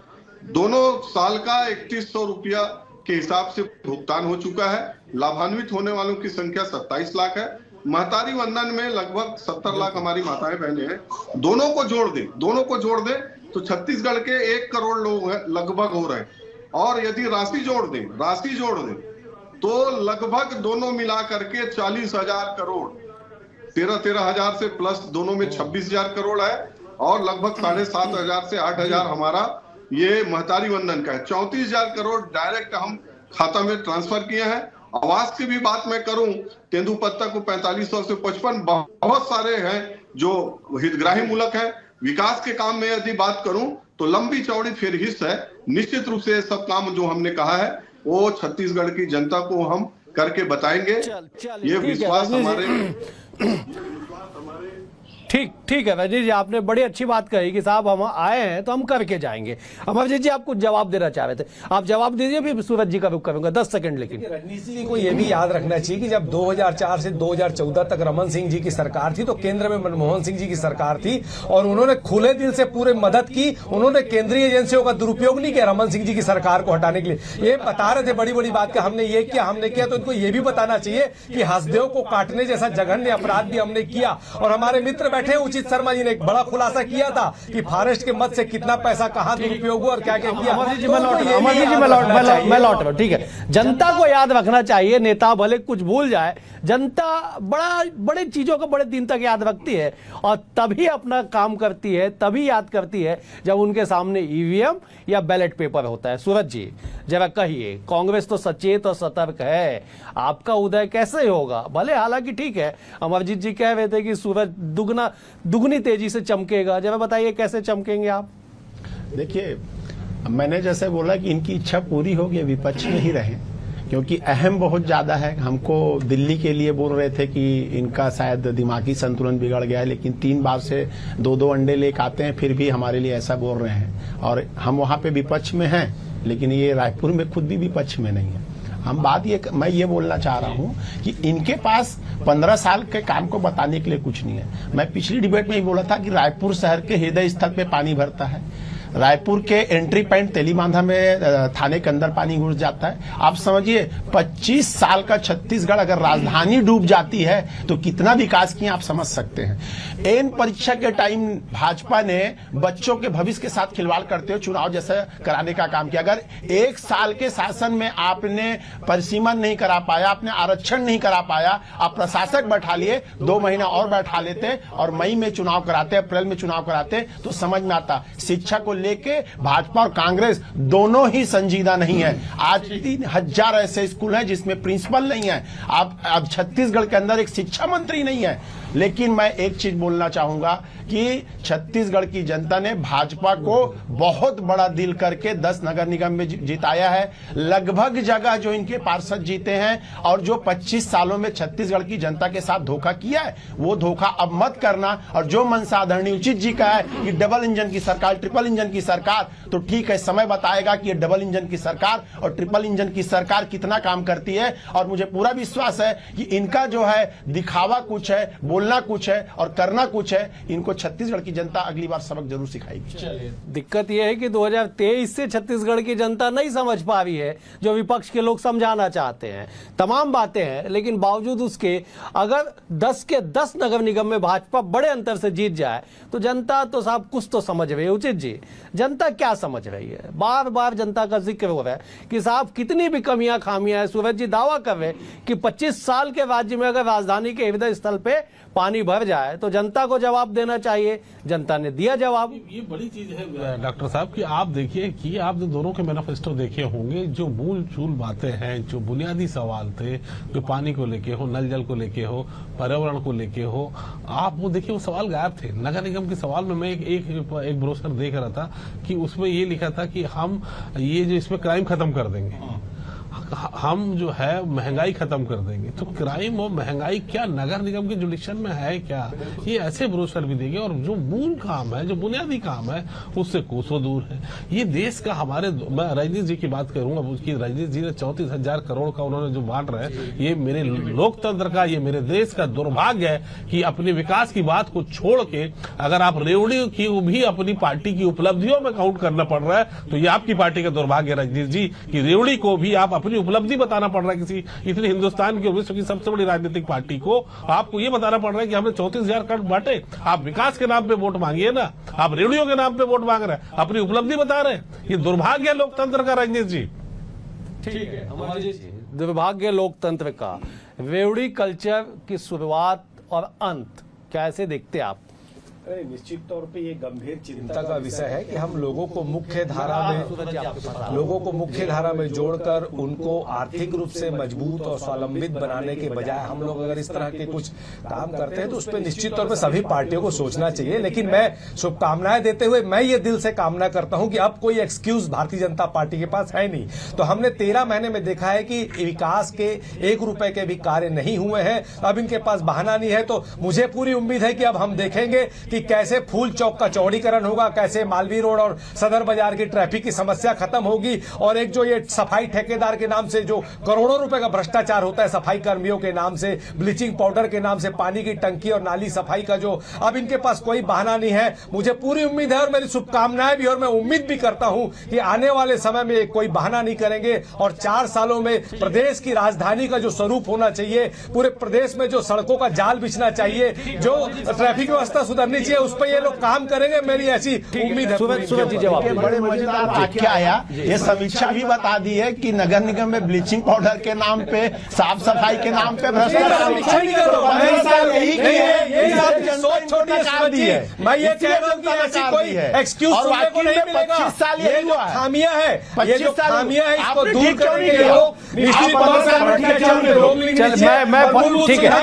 दोनों साल का 3100 रुपया के हिसाब से भुगतान हो चुका है। लाभान्वित होने वालों की संख्या 27 लाख है। महतारी वंदन में लगभग 70 लाख हमारी माताएं बहनें हैं। दोनों को जोड़ दे तो छत्तीसगढ़ के 1 करोड़ लोग लगभग हो रहे हैं। और यदि राशि जोड़ दें तो लगभग दोनों मिला करके 40,000 करोड़, 13,000 से प्लस दोनों में 26,000 करोड़ है और लगभग 7,500 से 8,000 हमारा ये महतारी वंदन का है। 34,000 करोड़ डायरेक्ट हम खाता में ट्रांसफर किए हैं। आवास की भी बात मैं करूं, तेंदुपत्ता को 4500 से 55, बहुत सारे हैं जो हितग्राही मूलक है। विकास के काम में यदि बात करूं तो लंबी चौड़ी फेरहिस्त है। निश्चित रूप से सब काम जो हमने कहा है वो छत्तीसगढ़ की जनता को हम करके बताएंगे। ये विश्वास हमारे ठीक है रजनीश जी, आपने बड़ी अच्छी बात कही कि साहब हम आए हैं तो हम करके जाएंगे। अमरजीत जी आप कुछ जवाब देना चाह रहे थे, आप जवाब दीजिए, फिर सूरज जी का रुख करूंगा 10 सेकंड। लेकिन रजनीश जी को यह भी याद रखना चाहिए कि जब 2004 से 2014 तक रमन सिंह जी की सरकार थी तो केंद्र में मनमोहन सिंह जी की सरकार थी और उन्होंने खुले दिल से पूरे मदद की। उन्होंने केंद्रीय एजेंसियों का दुरुपयोग नहीं किया रमन सिंह जी की सरकार को हटाने के लिए। ये बता रहे थे बड़ी बड़ी बात कि हमने ये किया तो इनको ये भी बताना चाहिए कि हसदेव को काटने जैसा जघन्य अपराध भी हमने किया। और हमारे मित्र बैठे उचित शर्मा जी ने एक बड़ा खुलासा किया था कि फॉरेस्ट के मद से कितना पैसा कहां दुरुपयोग हुआ और क्या क्या किया। अमरजीत जी मैं लौट रहा हूं। ठीक है, जनता को याद रखना चाहिए, नेता भले कुछ भूल जाए, जनता बड़े चीजों को बड़े दिन तक याद रखती है और तभी अपना काम करती है, तभी याद करती है जब उनके सामने ईवीएम या बैलेट पेपर होता है। सूरज जी जरा कहिए, कांग्रेस तो सचेत और सतर्क है, आपका उदय कैसे होगा? भले हालांकि ठीक है, अमरजीत जी कह रहे थे कि सूरज दुगनी तेजी से चमकेगा, जरा बताइए कैसे चमकेंगे आप? देखिए, मैंने जैसे बोला कि इनकी इच्छा पूरी होगी, विपक्ष में ही रहे, क्योंकि अहम बहुत ज्यादा है। हमको दिल्ली के लिए बोल रहे थे कि इनका शायद दिमागी संतुलन बिगड़ गया है, लेकिन 3 बार से 2-2 अंडे लेकर आते हैं, फिर भी हमारे लिए ऐसा बोल रहे हैं। और हम वहां पे विपक्ष में हैं, लेकिन ये रायपुर में खुद भी विपक्ष में नहीं है। मैं ये बोलना चाह रहा हूं कि इनके पास 15 साल के काम को बताने के लिए कुछ नहीं है। मैं पिछली डिबेट में ही बोला था कि रायपुर शहर के हृदय स्थल पे पानी भरता है, रायपुर के एंट्री पॉइंट तेलीबांधा में थाने के अंदर पानी घुस जाता है। आप समझिए 25 साल का छत्तीसगढ़ अगर राजधानी डूब जाती है तो कितना विकास किया आप समझ सकते हैं। एन परीक्षा के टाइम भाजपा ने बच्चों के भविष्य के साथ खिलवाड़ करते हुए चुनाव जैसे कराने का काम किया। अगर 1 साल के शासन में आपने परिसीमन नहीं करा पाया, आपने आरक्षण नहीं करा पाया, आप प्रशासक बैठा लिए, 2 महीना और बैठा लेते और मई में चुनाव कराते, अप्रैल में चुनाव कराते तो समझ में आता। शिक्षा को लेके भाजपा और कांग्रेस दोनों ही संजीदा नहीं है। आज 3,000 ऐसे स्कूल हैं जिसमें प्रिंसिपल नहीं है। अब छत्तीसगढ़ के अंदर एक शिक्षा मंत्री नहीं है। लेकिन मैं एक चीज बोलना चाहूंगा कि छत्तीसगढ़ की जनता ने भाजपा को बहुत बड़ा दिल करके 10 नगर निगम में जिताया है। लगभग जगह जो इनके पार्षद जीते हैं और जो 25 सालों में छत्तीसगढ़ की जनता के साथ धोखा किया है वो धोखा अब मत करना। और जो मनसा आदरणीय उचित जी का है कि डबल इंजन की सरकार, ट्रिपल इंजन की सरकार, तो ठीक है, समय बताएगा कि ये डबल इंजन की सरकार और ट्रिपल इंजन की सरकार कितना काम करती है। और मुझे पूरा विश्वास है कि इनका जो है दिखावा कुछ है, बोलना कुछ है और करना कुछ है। इनको छत्तीसगढ़ की जनता अगली बार सबक जरूर सिखाएगी। दिक्कत यह है कि 2023 से छत्तीसगढ़ की जनता नहीं समझ पा रही है जो विपक्ष के लोग समझाना चाहते हैं। तमाम बातें हैं, लेकिन बावजूद उसके अगर 10 के 10 नगर निगम में भाजपा बड़े अंतर से जीत जाए तो जनता तो साहब कुछ तो समझ रही है। उचित जी, जनता क्या समझ रही है? बार बार जनता का जिक्र हो रहा है कि साहब कितनी भी कमियां खामियां है। सूरज जी दावा कर रहे कि 25 साल के राज्य में अगर राजधानी के हृदय स्थल पे पानी भर जाए तो जनता को जवाब देना चाहिए। जनता ने दिया जवाब। ये बड़ी चीज है डॉक्टर साहब कि आप देखिए कि आपने दोनों के मैनिफेस्टो देखे होंगे, जो मूल चूल बातें हैं, जो बुनियादी सवाल थे, जो पानी को लेके हो, नल जल को लेके हो, पर्यावरण को लेके हो, आप वो देखिए वो सवाल गायब थे। नगर निगम के सवाल में मैं एक ब्रोशर देख रहा था कि उसमें ये लिखा था कि हम ये जो इसमें क्राइम खत्म कर देंगे। हम जो है महंगाई खत्म कर देंगे, तो क्राइम और महंगाई क्या नगर निगम के जुडिक्शन में है क्या? ये ऐसे ब्रोशर भी देंगे और जो मूल काम है, जो बुनियादी काम है, उससे कोसों दूर है। ये देश का हमारे, मैं रजनीश जी की बात करूंगा, उसकी रजनीश जी ने 34,000 करोड़ का उन्होंने जो बांट रहे हैं, ये मेरे लोकतंत्र का, ये मेरे देश का दुर्भाग्य है कि अपने विकास की बात को छोड़ के अगर आप रेवड़ी की भी अपनी पार्टी की उपलब्धियों में काउंट करना पड़ रहा है, तो ये आपकी पार्टी का दुर्भाग्य है रजनीश जी, कि रेवड़ी को भी आप अपनी उपलब्धि बताना पड़ रहा है किसी इतनी हिंदुस्तान की और विश्व की सबसे बड़ी राजनीतिक पार्टी को। आपको ये बताना पड़ रहा है कि हमने 34,000 करोड़ बांटे। आप विकास के नाम पे वोट मांगिए ना, आप रेवड़ियों के नाम पे वोट मांग रहे हैं, अपनी उपलब्धि बता रहे हैं। ये दुर्भाग्य है लोकतंत्र का रजनीश जी। ठीक है, दुर्भाग्य लोकतंत्र का। रेवड़ी कल्चर की शुरुआत और अंत कैसे देखते आप? निश्चित तौर पे ये गंभीर चिंता का विषय है कि हम लोगों को मुख्य धारा में जोड़कर उनको आर्थिक रूप से मजबूत और स्वावलंबित बनाने के बजाय हम लोग अगर इस तरह के कुछ काम करते हैं तो उस पर निश्चित तौर पे सभी पार्टियों को सोचना चाहिए। लेकिन मैं शुभकामनाएं देते हुए मैं ये दिल से कामना करता हूं कि अब कोई एक्सक्यूज भारतीय जनता पार्टी के पास है नहीं। तो हमने 13 महीने में देखा है कि विकास के 1 रुपए के भी कार्य नहीं हुए हैं। अब इनके पास बहाना नहीं है, तो मुझे पूरी उम्मीद है कि अब हम देखेंगे कि कैसे फूल चौक का चौड़ीकरण होगा, कैसे मालवीय रोड और सदर बाजार की ट्रैफिक की समस्या खत्म होगी, और एक जो ये सफाई ठेकेदार के नाम से जो करोड़ों रुपए का भ्रष्टाचार होता है सफाई कर्मियों के नाम से, ब्लीचिंग पाउडर के नाम से पानी की टंकी और नाली सफाई का, जो अब इनके पास कोई बहाना नहीं है। मुझे पूरी उम्मीद है और मेरी शुभकामनाएं भी, और मैं उम्मीद भी करता हूं कि आने वाले समय में कोई बहाना नहीं करेंगे और 4 सालों में प्रदेश की राजधानी का जो स्वरूप होना चाहिए, पूरे प्रदेश में जो सड़कों का जाल बिछना चाहिए, जो ट्रैफिक व्यवस्था सुधरनी चाहिए, उस पर ये लोग काम करेंगे, मेरी ऐसी उम्मीद है। सूरज जी जवाब। बड़े मजेदार वाक्य आया, ये समीक्षा भी बता दी है कि नगर निगम में ब्लीचिंग पाउडर के नाम पे, साफ सफाई के नाम पे भ्रष्टाचार दी है। मैं ये कह रहा हूं कि ऐसी कोई एक्सक्यूज को नहीं मिलेगा। 25 साल ये जो खामियां है, ये जो खामियां है, इसको दूर करेंगे लोग। ठीक है,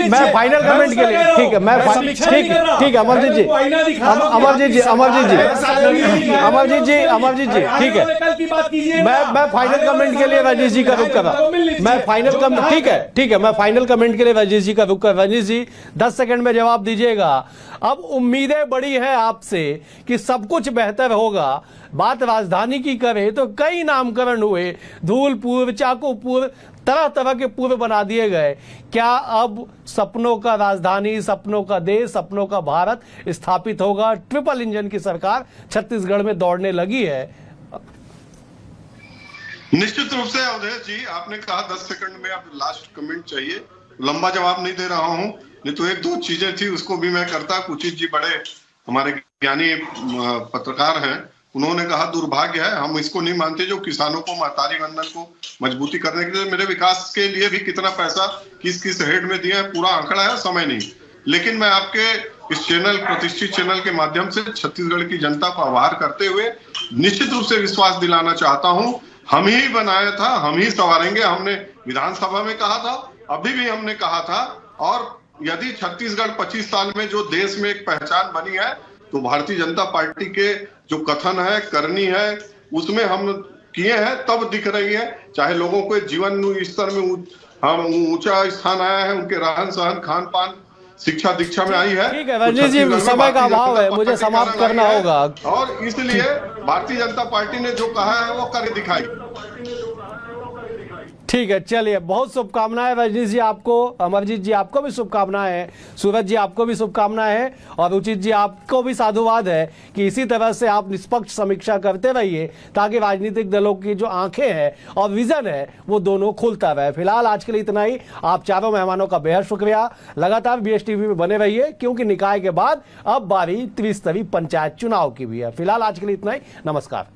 मैं फाइनल कमेंट के लिए, ठीक है, मैं ठीक है अमरजीत जी, ठीक है, मैं फाइनल कमेंट के लिए राजेश जी का रुख कर रहा हूं। मैं फाइनल कमेंट, ठीक है, मैं फाइनल कमेंट के लिए राजेश जी का रुख कर। राजेश जी 10 सेकंड में जवाब दीजिएगा। अब उम्मीदें बड़ी हैं आपसे कि सब कुछ बेहतर होगा। बात राजधानी की करें तो कई नामकरण हुए, धूलपुर, चाकूपुर, तरह तरह के पूर्व बना दिए गए। क्या अब सपनों का राजधानी, सपनों का देश, सपनों का भारत स्थापित होगा? ट्रिपल इंजन की सरकार छत्तीसगढ़ में दौड़ने लगी है। निश्चित रूप से अवधेश जी, आपने कहा 10 सेकंड में, अब लास्ट कमेंट चाहिए। लंबा जवाब नहीं दे रहा हूं, नहीं तो 1-2 चीजें थी उसको भी मैं करता। कुचित जी बड़े हमारे ज्ञानी पत्रकार हैं, उन्होंने कहा दुर्भाग्य है, हम इसको नहीं मानते जो किसानों को, महतारी वंदन को मजबूती करने के लिए, मेरे विकास के लिए भी कितना पैसा किस किस हेड में दिया है, पूरा आंकड़ा है, समय नहीं। लेकिन मैं आपके इस चैनल, प्रतिष्ठित चैनल के माध्यम से छत्तीसगढ़ की जनता को आभार करते हुए निश्चित रूप से विश्वास दिलाना चाहता हूं, हम ही बनाया था, हम ही संवारेंगे। हमने विधानसभा में कहा था, अभी भी हमने कहा था, और यदि छत्तीसगढ़ 25 साल में जो देश में एक पहचान बनी है, तो भारतीय जनता पार्टी के जो कथन है, करनी है, उसमें हम किए हैं, तब दिख रही है। चाहे लोगों को जीवन स्तर में हम ऊंचा स्थान आया है, उनके रहन सहन, खान पान, शिक्षा दीक्षा में आई है। ठीक है रजनीश जी, समय का अभाव है, मुझे समाप्त करना होगा, और इसलिए भारतीय जनता पार्टी ने जो कहा है वो कर दिखाई। ठीक है, चलिए, बहुत शुभकामनाएं रजनीश जी आपको, अमरजीत जी आपको भी शुभकामनाएं हैं, सूरज जी आपको भी शुभकामनाएं हैं, और रुचित जी आपको भी साधुवाद है कि इसी तरह से आप निष्पक्ष समीक्षा करते रहिए ताकि राजनीतिक दलों की जो आंखें हैं और विजन है वो दोनों खुलता रहे। फिलहाल आज के लिए इतना ही। आप चारों मेहमानों का बेहद शुक्रिया। लगातार BSTV में बने रहिए, क्योंकि निकाय के बाद अब बारी त्रिस्तरीय पंचायत चुनाव की भी है। फिलहाल आज के लिए इतना ही। नमस्कार।